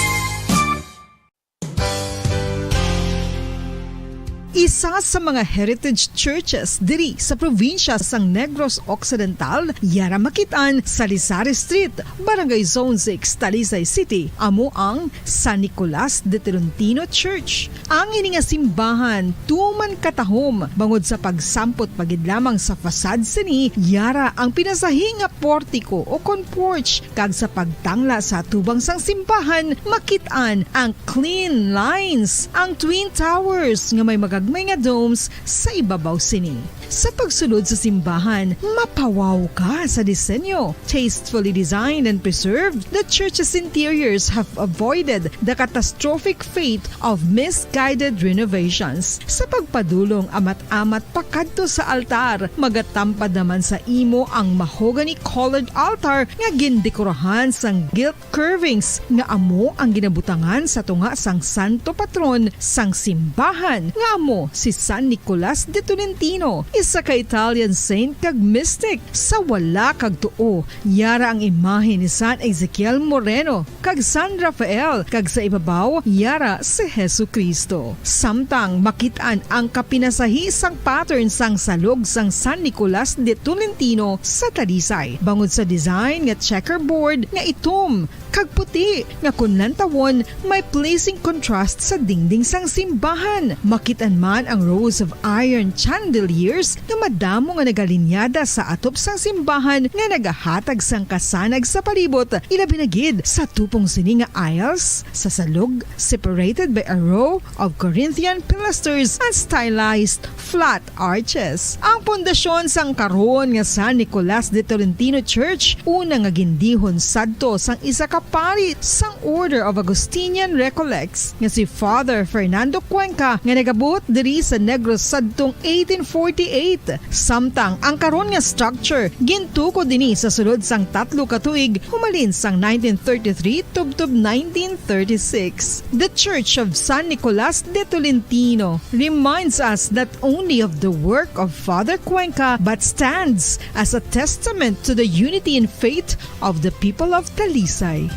Isa sa mga heritage churches diri sa probinsya sang Negros Occidental, yara makitaan sa Lizares Street, Barangay Zone 6, Talisay City, amo ang San Nicolas de Tolentino Church. Ang ini nga simbahan tuman katahom bangod sa pagsampot pagid lamang sa fasad sini, yara ang pinasahi nga portiko o kon porch, kag sa pagtangla sa tubang sang simbahan makitaan ang clean lines, ang twin towers nga may magagmay nga domes sa ibabaw sini. Sa pagsulod sa simbahan, mapawaw ka sa disenyo. Tastefully designed and preserved, the church's interiors have avoided the catastrophic fate of misguided renovations. Sa pagpadulong amat-amat pakadto sa altar, magatampad naman sa imo ang mahogany colored altar nga gindekorahan sang gilt curvings nga amo ang ginabutangan sa tunga sang santo patron sang simbahan nga amo si San Nicolas de Tolentino. isa ka Italian saint kag mystic sa wala kag tuo. Yara ang imahe ni San Ezekiel Moreno kag San Rafael kag sa ibabaw yara si Jesucristo. Samtang makitaan ang kapinasahi sang pattern sang salog sang San Nicolas de Tolentino sa Talisay. Bangod sa design nga checkerboard nga itom kag puti nga kunlan tawon may pleasing contrast sa dingding sang simbahan. Makitan man ang rows of iron chandeliers nga madamo nga nagalinyada sa atop sang simbahan nga nagahatag sang kasanag sa palibot. Ilabi na gid sa tupong sini nga aisles sa salog separated by a row of Corinthian pilasters and stylized flat arches. Ang pundasyon sang karon nga San Nicolas de Tolentino Church una nga gindihon sadto sang isa ka pari sang Order of Augustinian Recollects nga si Father Fernando Cuenca nga nagabot diri sa Negros sadtong 1848. Samtang ang karon nga structure gintuko dinhi sa sulod sang 3 ka tuig humalin sang 1933 tubtob 1936. The Church of San Nicolas de Tolentino reminds us not only of the work of Father Cuenca but stands as a testament to the unity and faith of the people of Talisay.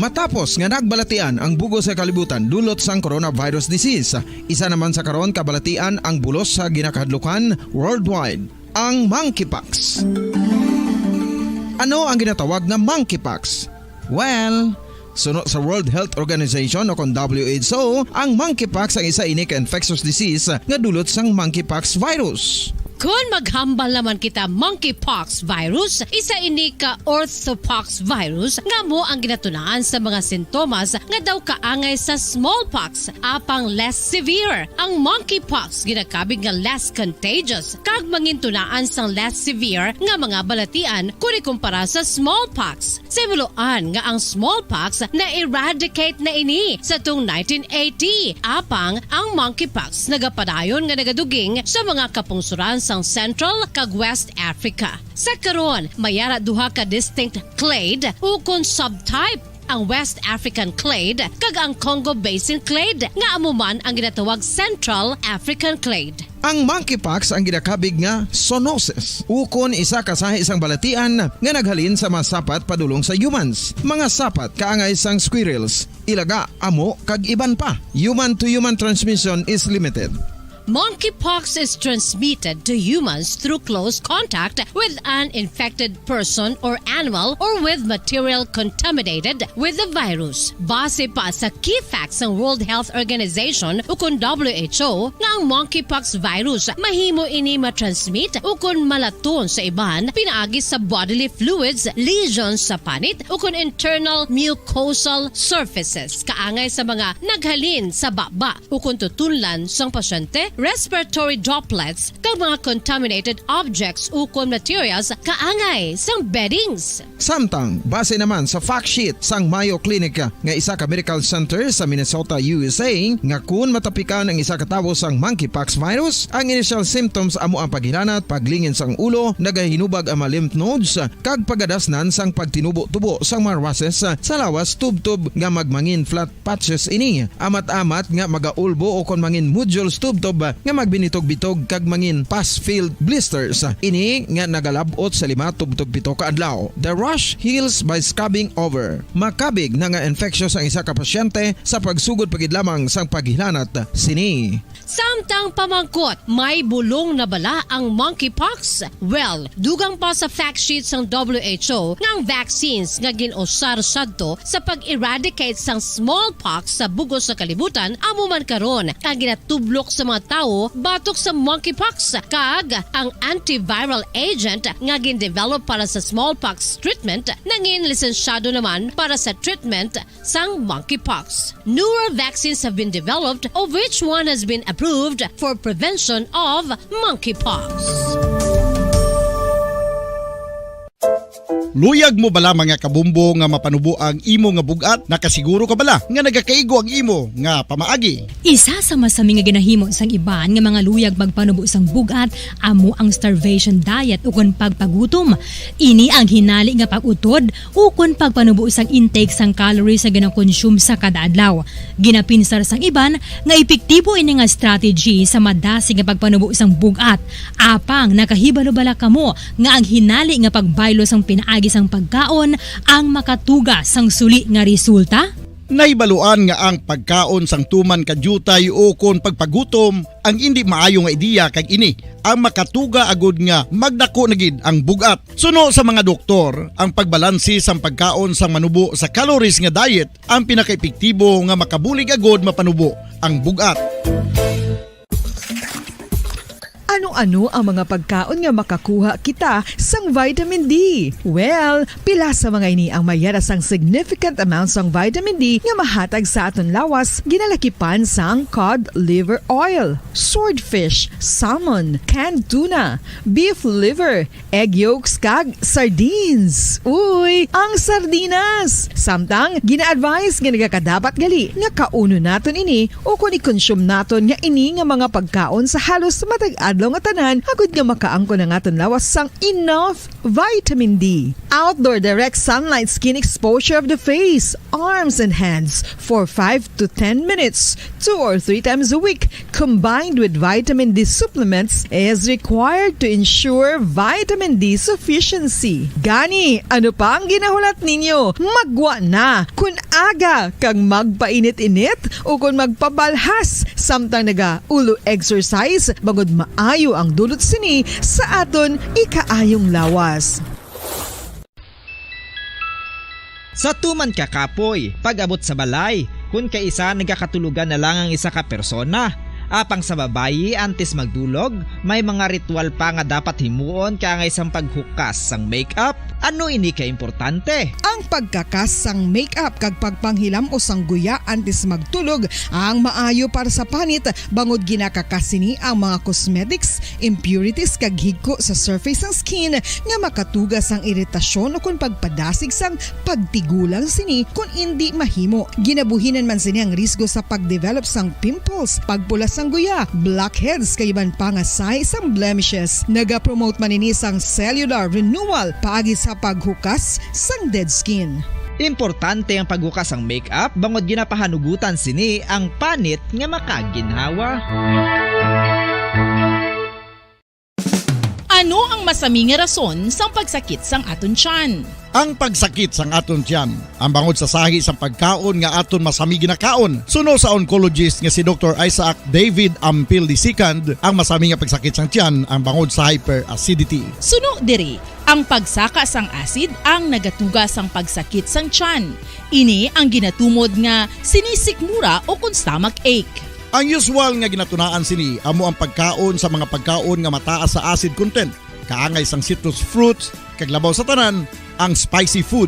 Matapos nga nagbalatian ang bugos sa kalibutan dulot sang coronavirus disease, isa naman sa karon kabalatian ang bulos sa ginakahadlukan worldwide, ang monkeypox. Ano ang ginatawag na monkeypox? Well, sunod sa World Health Organization o kung WHO, ang monkeypox ang isa ini ka infectious disease nga dulot sang monkeypox virus. Kung maghambal naman kita monkeypox virus, isa ini ka orthopox virus nga mo ang ginatunaan sa mga sintomas nga daw kaangay sa smallpox apang less severe. Ang monkeypox ginakabig nga less contagious kag mangintunaan sang less severe nga mga balatian kung ikumpara sa smallpox. Simuloan nga ang smallpox na eradicate na ini sa tung 1980 apang ang monkeypox nagapadayon nga nagaduging sa mga kapungsuran sang Central kag West Africa. Sa karon, mayara duha ka distinct clade ukon subtype, ang West African clade kag ang Congo Basin clade nga amuman ang ginatawag Central African clade. Ang monkeypox ang ginakabig nga zoonosis. Ukon isa kasahi isang balatian nga naghalin sa mga sapat padulong sa humans. Mga sapat kaangay sang squirrels, ilaga, amo kag iban pa. Human to human transmission is limited. Monkeypox is transmitted to humans through close contact with an infected person or animal or with material contaminated with the virus. Base pa sa key facts ng World Health Organization ukon WHO nga ang monkeypox virus mahimo ini matransmit ukon malaton sa iban pinaagi sa bodily fluids, lesions sa panit ukon internal mucosal surfaces kaangay sa mga naghalin sa baba ukon tutunlan sang pasyente, respiratory droplets kag mga contaminated objects ukon materials kaangay sang beddings. Samtang base naman sa fact sheet sang Mayo Clinic nga isa ka medical center sa Minnesota, USA, nga kun matapikan ang isa ka tawo sang monkeypox virus, ang initial symptoms amo ang paghilanat, paglingin sang ulo, nagahinubag ang mga lymph nodes kag pagadasnan sang pagtinubo-tubo sang mga rashes sa lawas tubtob nga magmangin flat patches ini. Amat-amat nga magaulbo o kon mangin nodules tubtob nga magbinitog-bitog kag mangin pus-filled blisters. Ini nga nagalabot sa 5-7 ka adlaw. The rash heals by scabbing over. Makabig na nga infectious ang isa ka pasyente sa pagsugod pagid lamang sang paghilanat sini. Samtang pamangkot, may bulong na bala ang monkeypox? Well, dugang pa sa fact sheet sang WHO nga ang vaccines nga ginusar sadto sa pag-eradicate sang smallpox sa bugos sa kalibutan amo man karon ang ginatublok sa mga tao batok sa monkeypox kag ang antiviral agent nga gin-develop para sa smallpox treatment nangin lisensyado naman para sa treatment sang monkeypox. Newer vaccines have been developed of which one has been approved for prevention of monkeypox. Luyag mo bala mga kabumbo nga mapanubo ang imo nga bugat? Nakasiguro ka bala nga nagakaigo ang imo nga pamaagi? Isa sa masami nga ginahimo sang iban nga mga luyag magpanubo sang bugat amo ang starvation diet ukon pagpagutom. Ini ang hinali nga pag-utod ukon pagpanubo sang intake sang calories sa gina-consume sa kada adlaw. Ginapinsar sang iban nga epektibo ini nga strategy sa madasi nga pagpanubo sang bugat. Apang nakahibalo bala kamo nga ang hinali nga pagbaylo sang pinaagi sang pagkaon ang makatuga sang suli nga resulta? Naibaluan nga ang pagkaon sang tuman kadyutay o kon pagpagutom ang hindi maayo nga ideya kag ini ang makatuga agud nga magdako na gid ang bugat. Suno sa mga doktor, ang pagbalansi sang pagkaon sang manubo sa calories nga diet ang pinakaepektibo nga makabulig agud mapanubo ang bugat. Ano-ano ang mga pagkaon nga makakuha kita sang vitamin D? Well, pila sa mga ini ang mayara sang significant amounts sang vitamin D nga mahatag sa aton lawas ginalakipan sang cod liver oil, swordfish, salmon, canned tuna, beef liver, egg yolks kag sardines. Uy, ang sardinas! Samtang gina-advise nga nagakadapat gali nga kauno naton ini o kung i-consume naton nga ini nga mga pagkaon sa halos matag adlaw nga tanan agud nga makaangko na naton lawas sang enough vitamin D. Outdoor direct sunlight skin exposure of the face, arms and hands for 5 to 10 minutes 2 or 3 times a week combined with vitamin D supplements is required to ensure vitamin D sufficiency. Gani, ano pa ang ginahulat ninyo? Magwa na kun aga kang magpainit-init o kun magpabalhas samtang naga ulo exercise bangod maayo ang dulot sini sa aton ikaayong lawas. Sa tuman ka kapoy, pag-abot sa balay, kung kaisa nagkakatulugan na lang ang isa ka persona. Apang sa babayi antes magdulog, may mga ritual pa nga dapat himuon kaya nga isang paghukas sang makeup. Ano ini ka importante? Ang pagkakas sang makeup kag pagpanghilam o sang guya antes magtulog ang maayo para sa panit bangod ginakakas sini ang mga cosmetics, impurities kag higko sa surface sang skin nga makatugas sang iritasyon o kung pagpadasig sang pagtigulang sini kung hindi mahimo. Ginabuhinan man sini ang risgo sa pagdevelop sang pimples, pagpula sang guya, blackheads kay iban pa nga size sang blemishes. Naga-promote man ini sang cellular renewal paagi sa paghukas sang dead skin. Importante ang paghukas sang makeup bangod ginapahanugutan sini ang panit nga makaginhawa. Ano ang masami nga rason sang pagsakit sang aton tiyan? Ang pagsakit sang aton tiyan, ang bangod sa sahi sang pagkaon nga aton masami ginakaon. Suno sa oncologist nga si Dr. Isaac David Ampil II, ang masami nga pagsakit sang tiyan ang bangod sa hyperacidity. Suno diri, ang pagsaka sang acid ang nagatuga sang pagsakit sang tiyan. Ini ang ginatumod nga sinisikmura o kung stomach ache. Ang usual nga ginatunaan sini amo ang pagkaon sa mga pagkaon nga mataas sa acid content, kaangay sang citrus fruits, kag labaw sa tanan ang spicy food.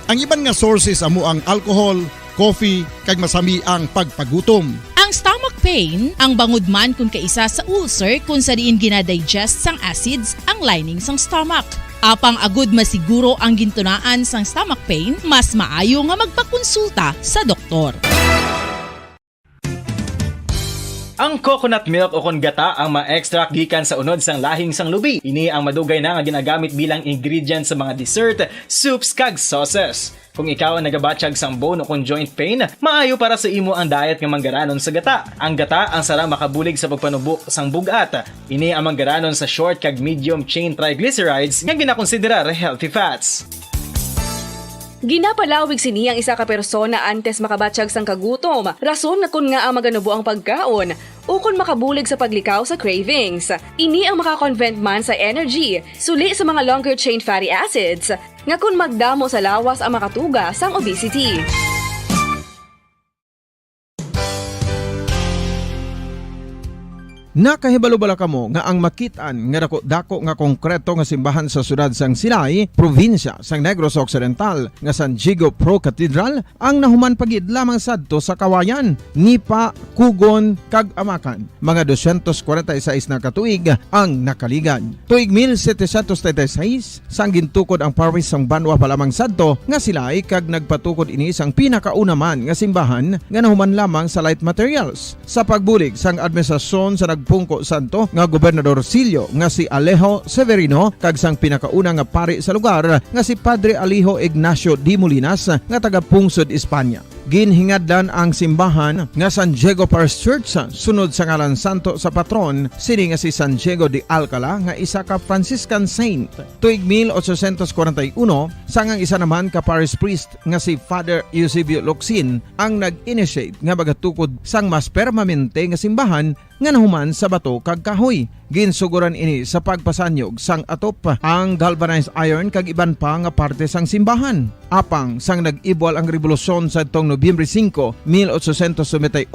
Ang iban nga sources amo ang alcohol, coffee, kag masami ang pagpagutom. Ang stomach pain ang bangod man kung kaisa sa ulcer kung sa diin ginadigest sang acids ang lining sang stomach. Apang agud masiguro ang gintunaan sang stomach pain, mas maayo nga magpakonsulta sa doktor. Ang coconut milk o kon gata ang ma-extract gikan sa unod sang lahing sang lubi. Ini ang madugay na nga ginagamit bilang ingredient sa mga dessert, soups kag sauces. Kung ikaw ang nagabatsyag sang bone o kon joint pain, maayo para sa imo ang diet nga manggaranon sa gata. Ang gata ang sara makabulig sa pagpanubo sang bugat. Ini ang manggaranon sa short kag medium chain triglycerides nga ginakonsiderar healthy fats. Ginapalawig sini ang isa ka persona antes makabatsyag sang kagutom. Rason na kun nga ang maganubo ang pagkaon o kun makabulig sa paglikaw sa cravings. Ini ang makakonvent man sa energy, suli sa mga longer chain fatty acids, nga kun magdamo sa lawas ang makatuga sang obesity. Nakahibalo bala kamo nga ang makitaan nga dako nga konkreto nga simbahan sa siyudad sang Sinay, probinsya sang Negros Occidental nga San Diego Pro Cathedral ang nahuman pagid lamang sadto sa kawayan ni pa Kugon kag Amakan. Mga 246 na katuig ang nakaligan. Tuig 1736 sang gintukod ang parish sang Banwa pa lamang sadto nga sila ay kag nagpatukod ini sang pinakauna man nga simbahan nga nahuman lamang sa light materials. Sa pagbulig sang administrasyon sa Pungko Santo nga Gobernador Silio nga si Alejo Severino kag sang pinakauna nga pari sa lugar nga si Padre Alijo Ignacio de Molinas nga taga Pungsod, Espanya. Ginhingadlan ang simbahan nga San Diego Parish Church sunod sa ngalan santo sa patron sini nga si San Diego de Alcala nga isa ka Franciscan saint. Tuig 1841 sangang isa naman ka parish priest nga si Father Eusebio Locsin ang nag-initiate nga bagatukod sang mas permanente nga simbahan nga nahuman sa bato kag kahoy. Ginsuguran ini sa pagpasanyog sang atop ang galvanized iron kag iban pa nga parte sang simbahan. Apang sang nag-ibwal ang revolusyon sa tong Nobyembre 5, 1898,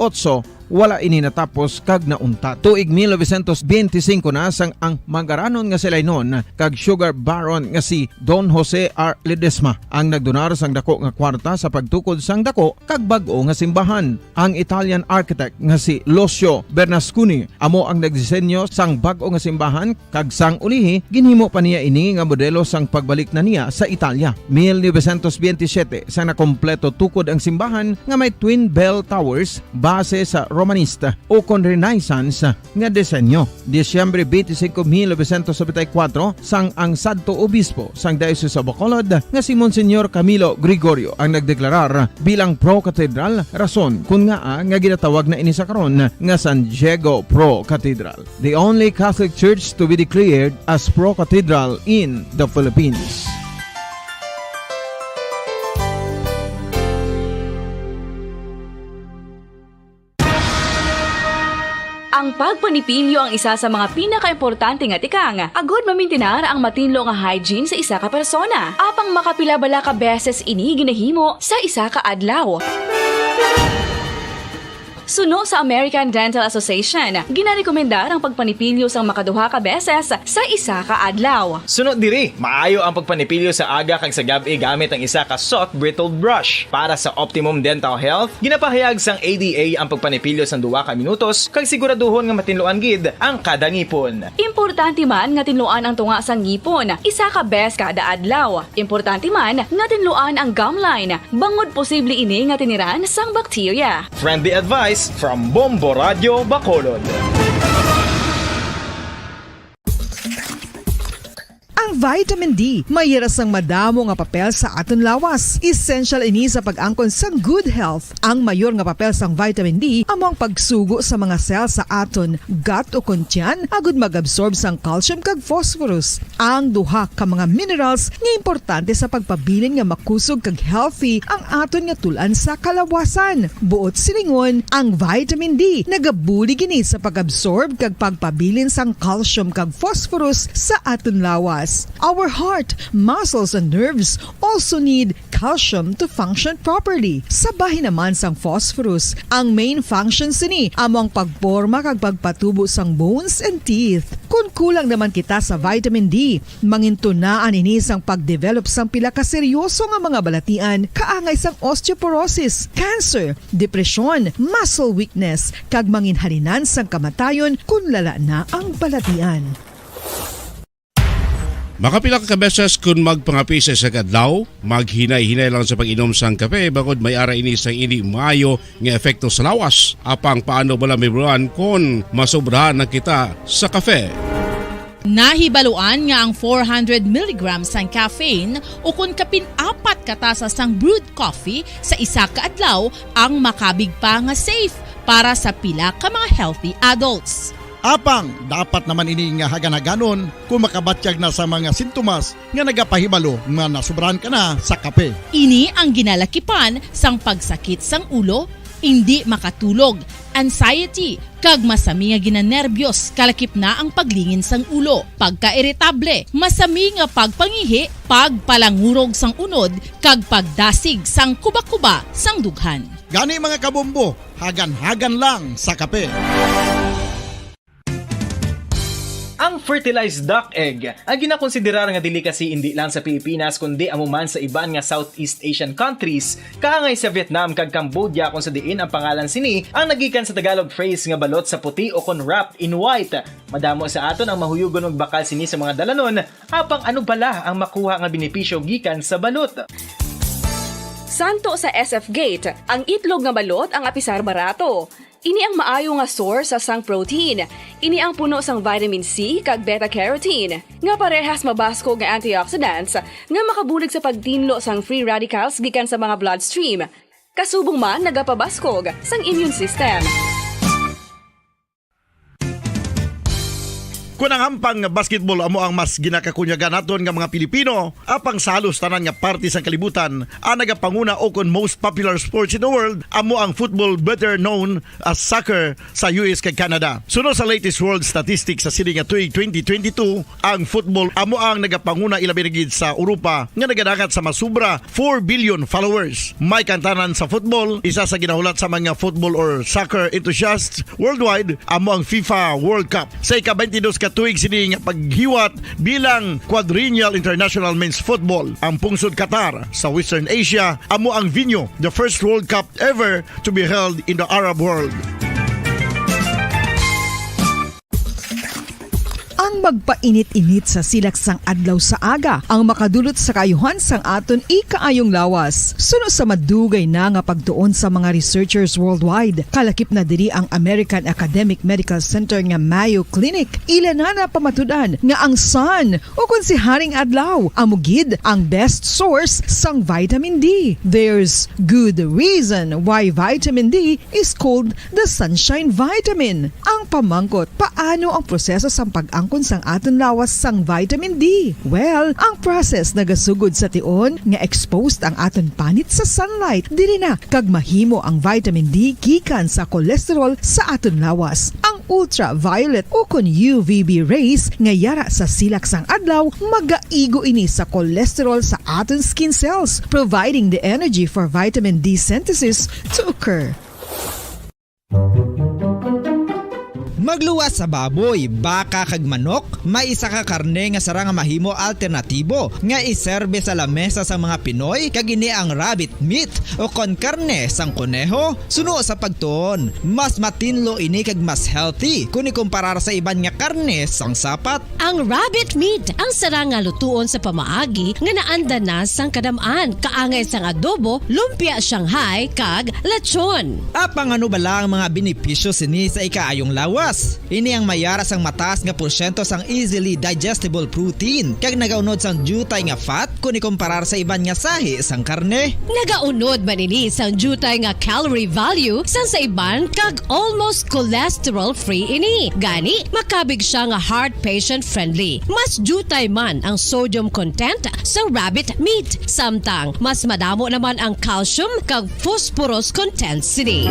wala ini natapos kag nauntat. Tuig 1925 na sang ang mangaranon nga sila nun kag sugar baron nga si Don Jose R. Ledesma ang nagdonar sang dako nga kwarta sa pagtukod sang dako kag bag-o nga simbahan. Ang Italian architect nga si Lucio Bernasconi amo ang nagdisenyo sang bag-o nga simbahan kag sang ulihi ginhimo pa niya ini nga modelo sang pagbalik na niya sa Italia. 1927 sang nakompleto tukod ang simbahan nga may twin bell towers base sa Romanista o kon Renaissance nga disenyo. Disyembre 25, 1974 sang ang sadto obispo sang Diocese of Bacolod nga si Monsignor Camilo Gregorio ang nagdeklarar bilang Pro Cathedral, rason kung nga ginatawag na ini sa karon nga San Diego Pro Cathedral, the only Catholic Church to be declared as Pro Cathedral in the Philippines. Ang pagpanipilyo ang isa sa mga pinaka-importante nga tikang. Agod mamintinar ang matinlo nga hygiene sa isa ka persona. Apang makapilabala ka beses ini ginahimo sa isa ka adlaw. Suno sa American Dental Association, ginarekomendar ang pagpanipilyo sang makaduha ka beses sa isa ka adlaw. Sunod diri, maayo ang pagpanipilyo sa aga kag sa gabi gamit ang isa ka soft brittled brush. Para sa optimum dental health, ginapahayag sang ADA ang pagpanipilyo sang 2 ka minutos kag siguraduhon nga matinluan gid ang kada ngipon. Importante man nga tinluan ang tunga sang ngipon, isa ka bes kada adlaw. Importante man nga tinluan ang gum line, bangod posible ini nga tiniran sang bakterya. Friendly advice from Bombo Radio Bacolod. Ang vitamin D mayra sang madamo nga papel sa aton lawas. Essential ini sa pag-angkon sang good health. Ang mayor nga papel sang vitamin D amo ang pagsugo sa mga cell sa aton gut o kuntyan agud mag-absorb sang calcium kag phosphorus. Ang duha ka mga minerals nga importante sa pagpabilin nga makusog kag healthy ang aton nga tulan sa kalawasan. Buot silingon, ang vitamin D nagabuli gini sa pag-absorb kag pagpabilin sang calcium kag phosphorus sa aton lawas. Our heart, muscles, and nerves also need calcium to function properly. Sabahin naman sang phosphorus, ang main function sini amo ang pagporma kag pagpatubo sang bones and teeth. Kung kulang naman kita sa vitamin D, mangintunaan ini sang pagdevelop sang pila ka seryoso nga mga balatian, kaangay sang osteoporosis, cancer, depresyon, muscle weakness, kag manginhalinan sang kamatayon kung lala na ang balatian. Makapila ka beses kung magpangapisa sa kadlaw, maghinay-hinay lang sa pag-inom sang kape bakod may ara ini sang hindi maayo nga epekto sa lawas. Apang paano bala may buruan kung masobrahan na kita sa kape. Nahibaluan nga ang 400 mg sang caffeine o kung kapin-4 katasa sang brewed coffee sa isa ka adlaw ang makabig pa nga safe para sa pila ka mga healthy adults. Apang, dapat naman ini nga hagan-haganon kung makabatyag na sa mga sintomas nga nagapahibalo nga nasubrahan ka na sa kape. Ini ang ginalakipan sang pagsakit sang ulo, hindi makatulog, anxiety, kag masami nga ginanerbiyos kalakip na ang paglingin sang ulo, pagka-irritable, masami nga pagpangihi, pagpalangurog sang unod, kag pagdasig sang kuba-kuba sang dughan. Gani mga kabombo, hagan-hagan lang sa kape. Ang fertilized duck egg ang ginakonsiderar nga delicacy hindi lang sa Pilipinas kundi amuman sa iban nga Southeast Asian countries kaangay sa Vietnam kag Cambodia kung sa diin ang pangalan sini ang nagikan sa Tagalog phrase nga balot sa puti o kon wrapped in white. Madamo sa aton ang mahuyugon og bakal sini sa mga dalanon apang ano bala ang makuha nga benepisyo gikan sa balot. Santo sa SF Gate, ang itlog nga balot ang apisar barato. Ini ang maayo nga source sa sang protein. Ini ang puno sang vitamin C kag beta-carotene. Nga parehas mabasko nga antioxidants nga makabulig sa pagtinlo sang free radicals gikan sa mga bloodstream. Kasubong man nagapabaskog sang immune system. Kung ang hampang basketball amo ang mas ginakakunyagan naton nga mga Pilipino, apang salos tanan nga parte sa kalibutan, ang nagapanguna o kon most popular sports in the world, amo ang football better known as soccer sa US kag Canada. Sunod sa latest world statistics sa sini nga tuig 2022, ang football amo ang nagapanguna ilabi na gid sa Europa nga nagadagat sa masubra 4 billion followers. May kantanan sa football, isa sa ginahulat sa mga football or soccer enthusiasts worldwide, amo ang FIFA World Cup. Sa ika-22 ka tuig sini nga paghiwat bilang Quadrennial International Men's Football. Ang pungsod Qatar sa Western Asia amo ang venue, the first World Cup ever to be held in the Arab world. Ang magpainit-init sa silaksang adlaw sa aga ang makadulot sa kaayuhan sang aton ikaayong lawas. Suno sa madugay na nga pagtuon sa mga researchers worldwide, kalakip na diri ang American Academic Medical Center nga Mayo Clinic. Ila na pamatudan nga ang sun o kung si Haring Adlaw amugid ang best source sang vitamin D. There's good reason why vitamin D is called the sunshine vitamin. Ang pamangkot, paano ang proseso sa pag-angkon sang aton lawas sang vitamin D? Well, ang process nagasugod sa tion nga exposed ang aton panit sa sunlight dili na kag mahimo ang vitamin D gikan sa cholesterol sa aton lawas. Ang ultraviolet o kon UVB rays nga yara sa silak sang adlaw magaigo ini sa cholesterol sa aton skin cells, providing the energy for vitamin D synthesis to occur. Magluwas sa baboy, baka kag manok, may isa ka karne nga sarang mahimo alternatibo nga iserbe sa lamesa sa mga Pinoy kag ini ang rabbit meat o kon karne sang kuneho. Suno sa pagtuon, mas matinlo ini kag mas healthy kung ikumparar sa iban nga karne sang sapat. Ang rabbit meat ang sarang nga lutuon sa pamaagi nga naanda na sang kadamaan, kaangay sang adobo, lumpia Shanghai kag lechon. Apang ano bala ang mga benepisyo sini sa ikaayong lawas? Ini ang mayara sang mataas nga porsyento sang easily digestible protein kag nagaunod sang jutay nga fat kung ikumparar sa iban nga sahi sang karne. Nagaunod man ini sang jutay nga calorie value sang sa iban kag almost cholesterol free ini. Gani makabig siya nga heart patient friendly. Mas jutay man ang sodium content sa rabbit meat, samtang mas madamo naman ang calcium kag phosphorus content sini.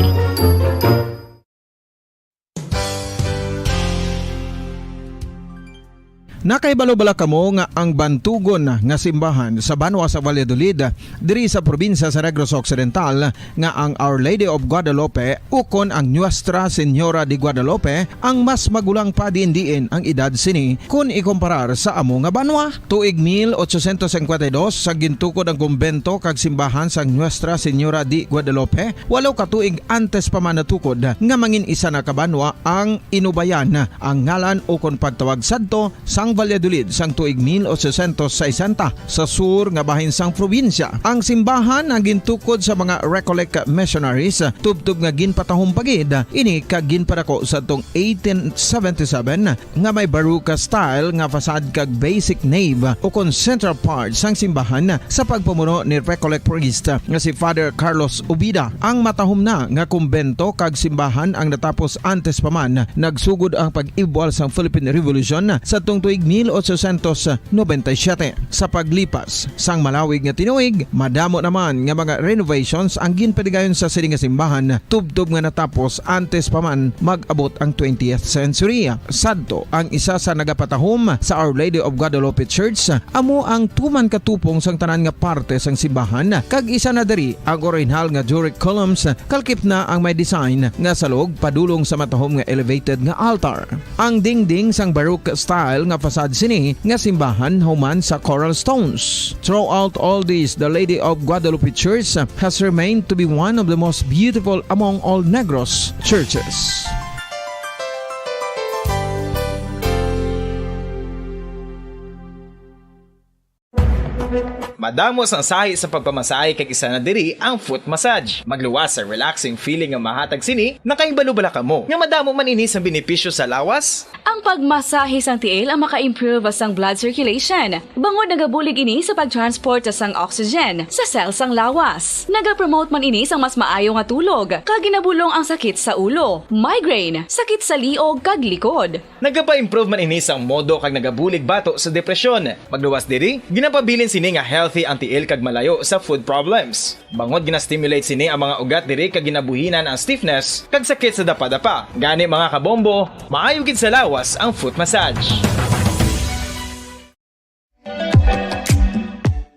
Nakaibalo-bala kamo nga ang bantugon nga simbahan sa Banwa sa Valladolid diri sa probinsya sa Negros Occidental nga ang Our Lady of Guadalupe ukon ang Nuestra Señora de Guadalupe ang mas magulang pa diin ang edad sini kung ikumparar sa amo nga banwa. Tuig 1852 sa gintukod ang kumbento kag simbahan sa Nuestra Señora de Guadalupe, walaw ka tuig antes pa man natukod nga mangin isa na kabanwa ang inubayan ang ngalan ukon pagtawag sadto sang Valladolid sang tuig 1860 sa sur nga bahin sang probinsya. Ang simbahan ang gintukod sa mga Recollect missionaries tubtub nga ginpatahong pagid ini kag ginpadako sa tong 1877 nga may baroque style nga fasad kag basic nave o kon central part sang simbahan sa pagpamuno ni Recollect priest nga si Father Carlos Ubida. Ang matahom na nga kumbento kag simbahan ang natapos antes pa man nagsugod ang pag-ibwal sang Philippine Revolution sa tong tuig tuig 1897. Sa paglipas sang malawig nga tinuig, madamo naman nga mga renovations ang ginpadigayon sa sini nga simbahan tubtob nga natapos antes pa man mag-abot ang 20th century. Sadto ang isa sa nagapatahom sa Our Lady of Guadalupe Church, amo ang tuman katupong sang tanan nga parte sang simbahan, kag isa na diri ang original nga Doric columns, kalkip na ang may design nga salog padulong sa matahom nga elevated nga altar. Ang dingding sang Baroque style nga fasad sini nga simbahan human sa coral stones. Throughout all this, the Lady of Guadalupe Church has remained to be one of the most beautiful among all Negros churches. Madamos ang sahi sa pagpamasahe kag isa na diri ang foot massage. Magluwas sa relaxing feeling nga mahatag sini, nakaibalo-bala ka mo. Nga madamo man ini sa benepisyo sa lawas. Ang pagmasahe sang tiil ang maka-improve sang blood circulation. Bangod nagabulig ini sa pagtransport sang oxygen sa cells sang lawas. Nagapromote man ini sang mas maayo nga tulog, kag ginabulong ang sakit sa ulo, migraine, sakit sa liog kag likod. Nagapa-improve man ini sang modo kag nagabulig bato sa depresyon. Magluwas diri, ginapabilin sini nga healthy ang tiil kag malayo sa food problems. Bangod gina-stimulate sini ang mga ugat diri kag ginabuhinan ang stiffness kag sakit sa dapa-dapa. Gani mga kabombo, maayo gid sa lawas ang foot massage.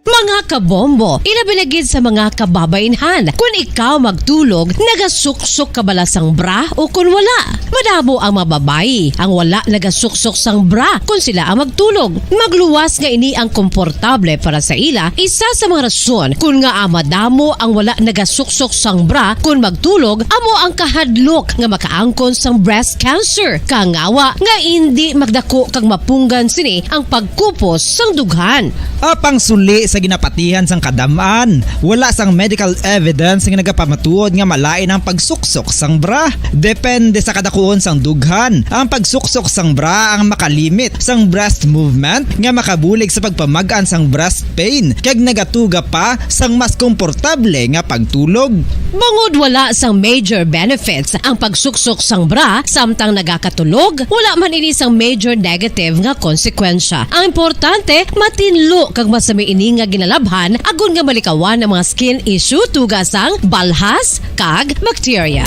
Mga kabombo, ilabinagid sa mga kababainhan. Kung ikaw magtulog, nagasuksok ka bala sang bra o kung wala. Madamo ang mababayi ang wala nagasuksok sang bra kung sila ang magtulog. Magluwas nga ini ang komportable para sa ila. Isa sa mga rason kung nga madamo ang wala nagasuksok sang bra kung magtulog, amo ang kahadlok nga makaangkon sang breast cancer. Kangawa nga hindi magdako kag mapunggan sini ang pagkupos sang dughan. Apang suli sa ginapatihan sang kadamaan, wala sang medical evidence nga nagapamatuod nga malain ang pagsuksok sang bra. Depende sa kadakuon sang dughan. Ang pagsuksok sang bra ang makalimit sang breast movement nga makabulig sa pagpamagaan sang breast pain kag nagatuga pa sang mas komportable nga pagtulog. Bangod wala sang major benefits ang pagsuksok sang bra samtang nagakatulog, wala man ini sang major negative nga konsekwensya. Ang importante, matinlo kag masami ini nga ginalabhan agon nga malikawan ang mga skin issue tugas sang balhas kag bacteria.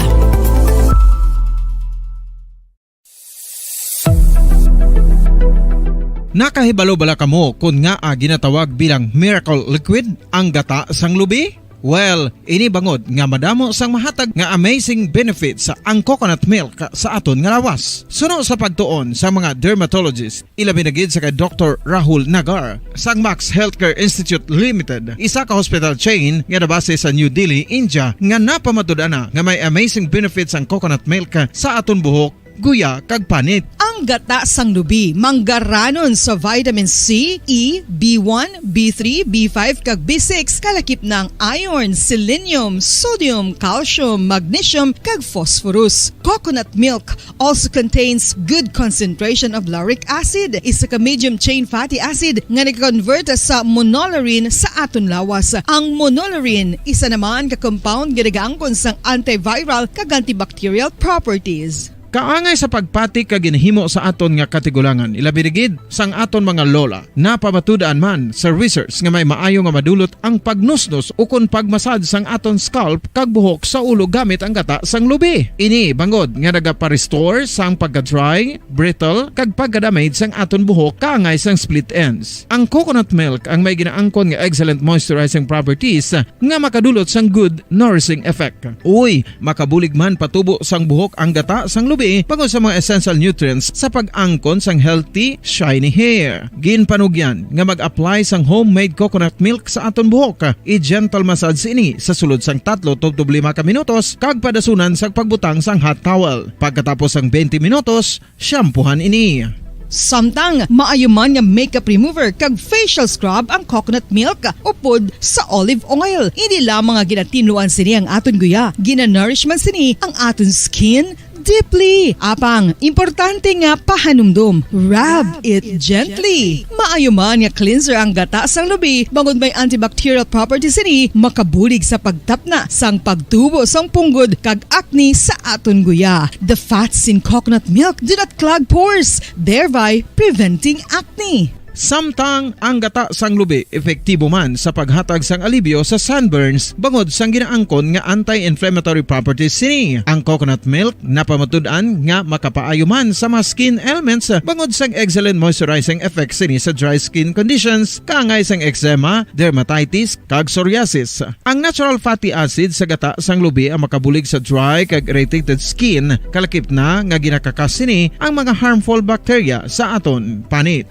Nakahibalo bala kamo kung nga ginatawag bilang miracle liquid ang gata sang lubi? Well, ini bangod nga madamo sang mahatag nga amazing benefits sa ang coconut milk sa aton nga lawas. Suno sa pagtuon sa mga dermatologist, ilabinagid sa kay Dr. Rahul Nagar sang Max Healthcare Institute Limited, isa ka hospital chain nga nabase sa New Delhi, India, nga napamatud-ana nga may amazing benefits ang coconut milk sa aton buhok, guya kag panit. Ang gata sang lubi manggaranon sa vitamin C, E, B1, B3, B5 kag B6 kalakip ng iron, selenium, sodium, calcium, magnesium kag phosphorus. Coconut milk also contains good concentration of lauric acid, isa ka medium chain fatty acid nga nag-convert sa monolaurin sa aton lawas. Ang monolaurin isa naman ka compound nga nagaangkon sang antiviral kag antibacterial properties. Kaangay sa pagpati kag ginhimo sa aton nga katigulangan, ilabirigid sang aton mga lola. Napamatudan man sa research nga may maayo nga madulot ang pagnusnos o kon pagmasad sang aton scalp kag buhok sa ulo gamit ang gata sang lubi. Ini bangod nga nagapa-restore sang pagka-dry, brittle kag pagka-damage sang aton buhok kaangay sang split ends. Ang coconut milk ang may ginaangkon nga excellent moisturizing properties nga makadulot sang good nourishing effect. Uy, makabulig man patubo sang buhok ang gata sang lubi pagod sa mga essential nutrients sa pag-angkon sang healthy, shiny hair. Ginpanugyan nga mag-apply sang homemade coconut milk sa aton buhok. I-gentle massage ini sa sulod sang 3-5 ka minutos kag padasunan sang pagbutang sang hot towel. Pagkatapos sang 20 minutos, shampoohan ini. Samtang maayo man nga makeup remover kag facial scrub ang coconut milk upod sa olive oil. Hindi lamang nga ginatinluan sini ang aton guya, gina-nourish man sini ang aton skin, deeply. Apang, importante nga pahanumdum. Rub it gently. Maayo man nga cleanser ang gata sang lubi, bangod may antibacterial properties ini, makabulig sa pagtapna sang pagtubo sang punggod kag acne sa aton guya. The fats in coconut milk do not clog pores, thereby preventing acne. Samtang ang gata sang lubi epektibo man sa paghatag sang alibyo sa sunburns bangod sang ginaangkon nga anti-inflammatory properties sini. Ang coconut milk napamatud-an nga makapaayo man sa mga skin ailments bangod sang excellent moisturizing effect sini sa dry skin conditions kaangay sang eczema, dermatitis kag psoriasis. Ang natural fatty acid sa gata sang lubi ang makabulig sa dry kag irritated skin, kalakip na nga ginakakas sini ang mga harmful bacteria sa aton panit.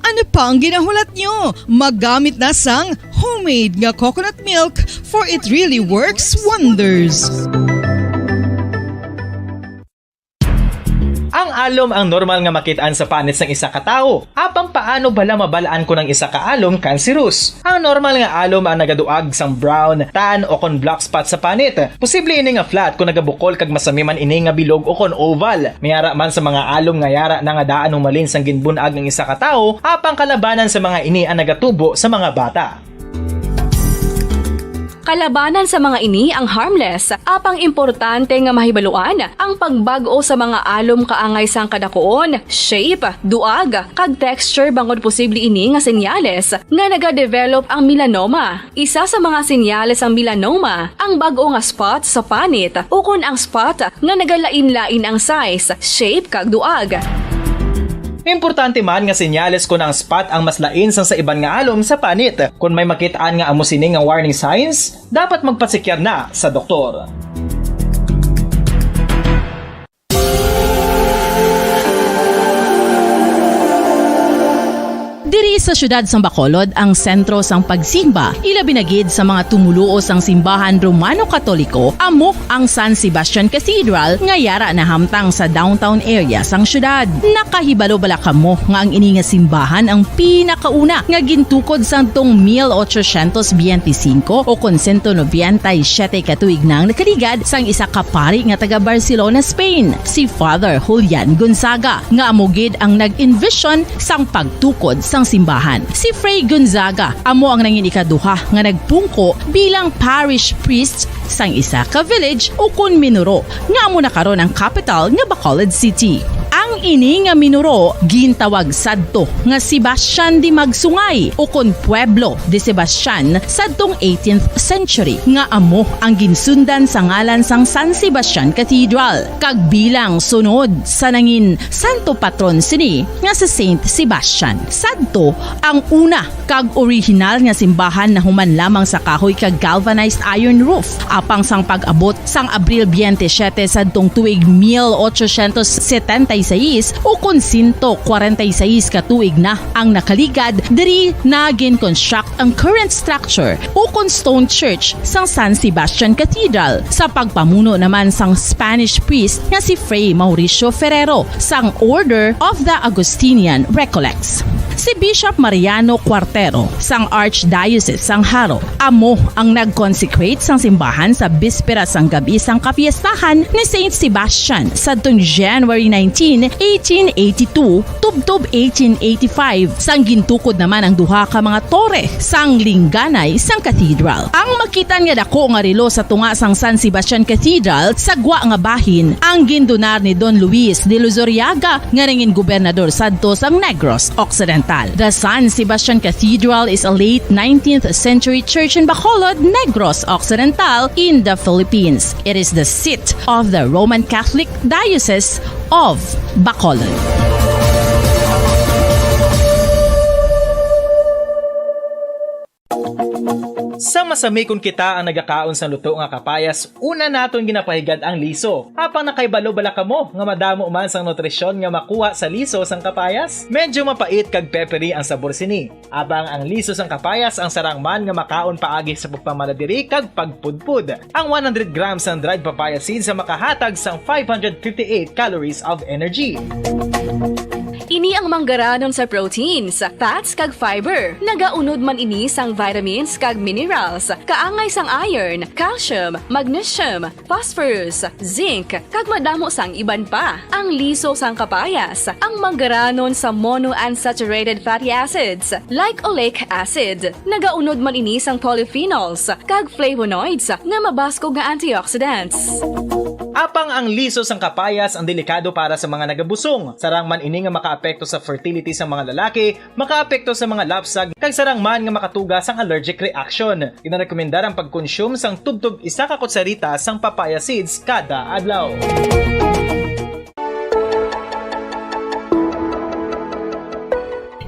Ano pa ang ginahulat nyo? Maggamit na sang homemade nga coconut milk for it really works wonders. Ang alom ang normal nga makitaan sa panit ng isa ka tawo. Apang paano bala mabalaan ko ng isa ka alom cancerous? Ang normal nga alom ang nagaduag sang brown, tan o kon black spot sa panit. Posible ini nga flat kung nagabukol kag masami man ini nga bilog o kon oval. Mayara man sa mga alom nga yara na nga daan humalin sang ginbunag ng isa ka tawo, apang kalabanan sa mga ini ang nagatubo sa mga bata. Kalabanan sa mga ini ang harmless, apang importante nga mahibaluan ang pagbago sa mga alom kaangay sang kadakuon, shape, duag, kag texture bangod posible ini nga senyales nga nagadevelop ang melanoma. Isa sa mga senyales ang melanoma, ang bago nga spot sa panit o kun ang spot nga nagalain-lain ang size, shape kag duag. Importante man nga senyales kung ang spot ang mas lain sang sa iban nga alom sa panit. Kung may makitaan nga amo sini nga warning signs, dapat magpasikyar na sa doktor. Diri sa syudad sang Bacolod ang sentro sang pagsimba, ilabi na gid sa mga tumuluo sang simbahan Romano-Katoliko, amo ang San Sebastian Cathedral nga yara na hamtang sa downtown area sang syudad. Nakahibalo bala kamo nga ang ini nga simbahan ang pinakauna nga gintukod sang tong 1825 o kon 197 katuig nang nakaligad sang isa ka pari nga taga Barcelona, Spain, si Father Julian Gonzaga, nga amo gid ang nag-envision sang pagtukod sang simbahan. Si Fray Gonzaga amo ang nangin ikaduha nga nagpungko bilang parish priest sang isa ka village o kun Minuro nga amo na karon ang capital nga Bacolod City. Ang ini nga Minuro gintawag sadto nga Sebastian de Magsungay o kon Pueblo de Sebastian sadtong 18th century nga amo ang ginsundan sa ngalan sang San Sebastian Cathedral kag bilang sunod sa nangin santo patron sini nga si Saint Sebastian. Sadto ang una kag original nga simbahan na human lamang sa kahoy kag galvanized iron roof apang sang pag-abot sang Abril 27 sadtong tuig 1876 o kon 146 katuig na ang nakaligad diri na gin-construct ang current structure o kon stone church sang San Sebastian Cathedral sa pagpamuno naman sang Spanish priest nga si Fray Mauricio Ferrero sang Order of the Augustinian Recollects. Si Bishop Mariano Cuartero sang Archdiocese sang Haro amo ang nag-consecrate sang simbahan sa bispera sang gabi sang kapiestahan ni Saint Sebastian sadtong January 19, 1882 tubtob 1885 sang gintukod naman ang duha ka mga tore sang lingganay sang cathedral. Ang makitan nga dako nga relo sa tunga sang San Sebastian Cathedral sa gwa nga bahin ang gindonar ni Don Luis de Luzuriaga nga nangin gobernador sadto sang Negros Occidental. The San Sebastian Cathedral is a late 19th century church in Bacolod, Negros Occidental in the Philippines. It is the seat of the Roman Catholic Diocese of Bacolod. Sa masami kung kita ang nagakaon sa luto nga kapayas, una naton ginapahigad ang liso. Apang nakaibalo bala kamo nga madamo man sang nutrisyon nga makuha sa liso sang kapayas. Medyo mapait kag peppery ang sabor sini. Abang ang liso sang kapayas ang sarang man nga makaon paagi sa pagpamaladiri kag pagpudpud. Ang 100 grams ng dried papaya seeds sa makahatag sang 558 calories of energy. Ini ang manggaranon sa proteins, fats kag fiber. Nagaunod man ini sang vitamins kag minerals, kaangay sang iron, calcium, magnesium, phosphorus, zinc, kag madamo sang iban pa. Ang liso sang kapayas, ang manggaranon sa monounsaturated fatty acids like oleic acid. Nagaunod man ini sang polyphenols kag flavonoids nga mabaskog nga antioxidants. Apang ang liso sang kapayas ang delikado para sa mga nagabusong. Sarang man ini nga makaapekto sa fertility sa mga lalaki, makaapekto sa mga lapsag, kag sarang man nga makatuga sang allergic reaction. Inarekomendar ang pagkonsume sang tubtub isa ka kutsarita sang papaya seeds kada adlaw.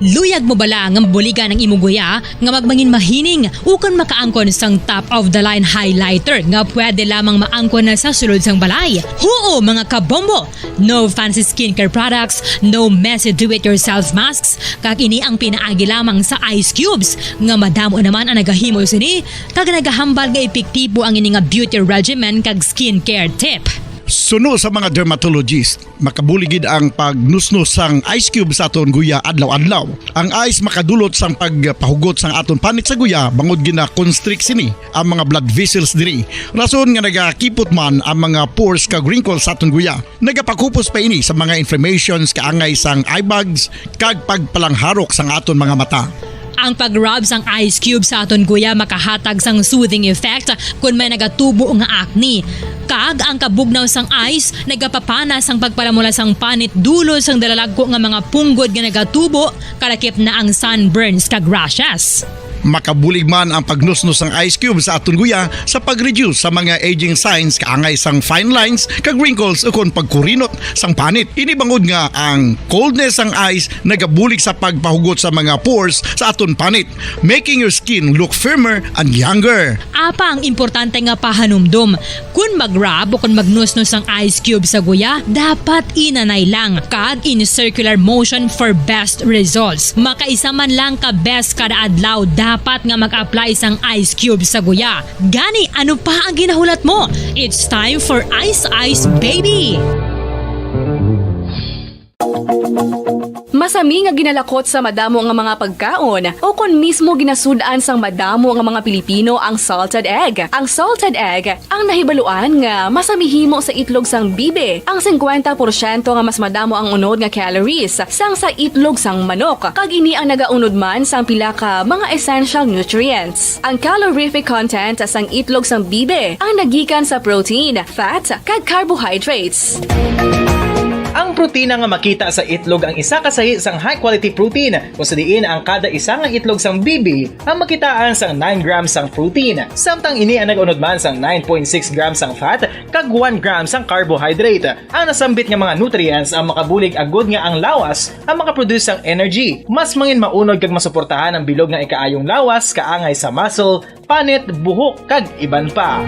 Luyag mo bala nga buligan ng imuguya nga magmangin mahining ukon makaangkon sang top of the line highlighter nga pwede lamang maangkon na sa sulod sang balay. Huo mga kabombo! No fancy skincare products, no messy do-it-yourself masks, kag ini ang pinaagi lamang sa ice cubes nga madamo naman ang nagahimo sini kag nagahambal nga epektibo ang ini nga beauty regimen kag skincare tip. Suno sa mga dermatologist, makabuligid ang pagnusnos sang ice cube sa aton guya adlaw-adlaw. Ang ice makadulot sang pagpahugot sang aton panit sa guya bangod gina-constrict sini ang mga blood vessels diri. Rason nga nagakipot man ang mga pores kag wrinkles sa aton guya. Nagapakupos pa ini sa mga inflammations kaangay sang eye bags kag pagpalangharok sang aton mga mata. Ang pag-rub sang ice cube sa aton guya makahatag sang soothing effect kung may nagatubo nga acne. Kag ang kabugnaw sang ice nagapapana sang pagpalamula sang panit dulo sang dalalagko nga mga punggod nga nagatubo kalakip na ang sunburns kag rashes. Makabulig man ang pagnusnos ng ice cube sa aton guya sa pag-reduce sa mga aging signs kaangay sang fine lines kag wrinkles ukon pagkurinot sang panit. Ini bangod nga ang coldness sang ice nagabulig sa pagpahugot sa mga pores sa aton panit, making your skin look firmer and younger. Apa ang importante nga pahanumdum, kung mag-rub o kung magnusnos ang ice cube sa guya, dapat inanay lang kag in circular motion for best results. Makaisa man lang ka best kada adlaw dapat nga mag-apply sang ice cube sa guya. Gani, ano pa ang ginahulat mo? It's time for Ice Ice Baby! Masami nga ginalakot sa madamo nga mga pagkaon o kon mismo ginasudan sang madamo nga mga Pilipino ang salted egg. Ang salted egg ang nahibaluan nga masamihimo sa itlog sang bibe. Ang 50% nga mas madamo ang unod nga calories sang sa itlog sang manok. Kag ini ang nagaunod man sang pila ka mga essential nutrients. Ang calorific content sang itlog sang bibe ang nagikan sa protein, fat, kag carbohydrates. Ang protina nga makita sa itlog ang isa kasahi sang high quality protein kung sa diin ang kada isa nga itlog sang bibi ang makitaan sang 9 grams sang protein. Samtang ini ang nag-unod man sang 9.6 grams sang fat kag 1 gram sang carbohydrate. Ang nasambit nga mga nutrients ang makabulig agud nga ang lawas ang makaproduce sang energy. Mas mangin maunod kag masuportahan ang bilog nga ikaayong lawas kaangay sa muscle, panit, buhok kag iban pa.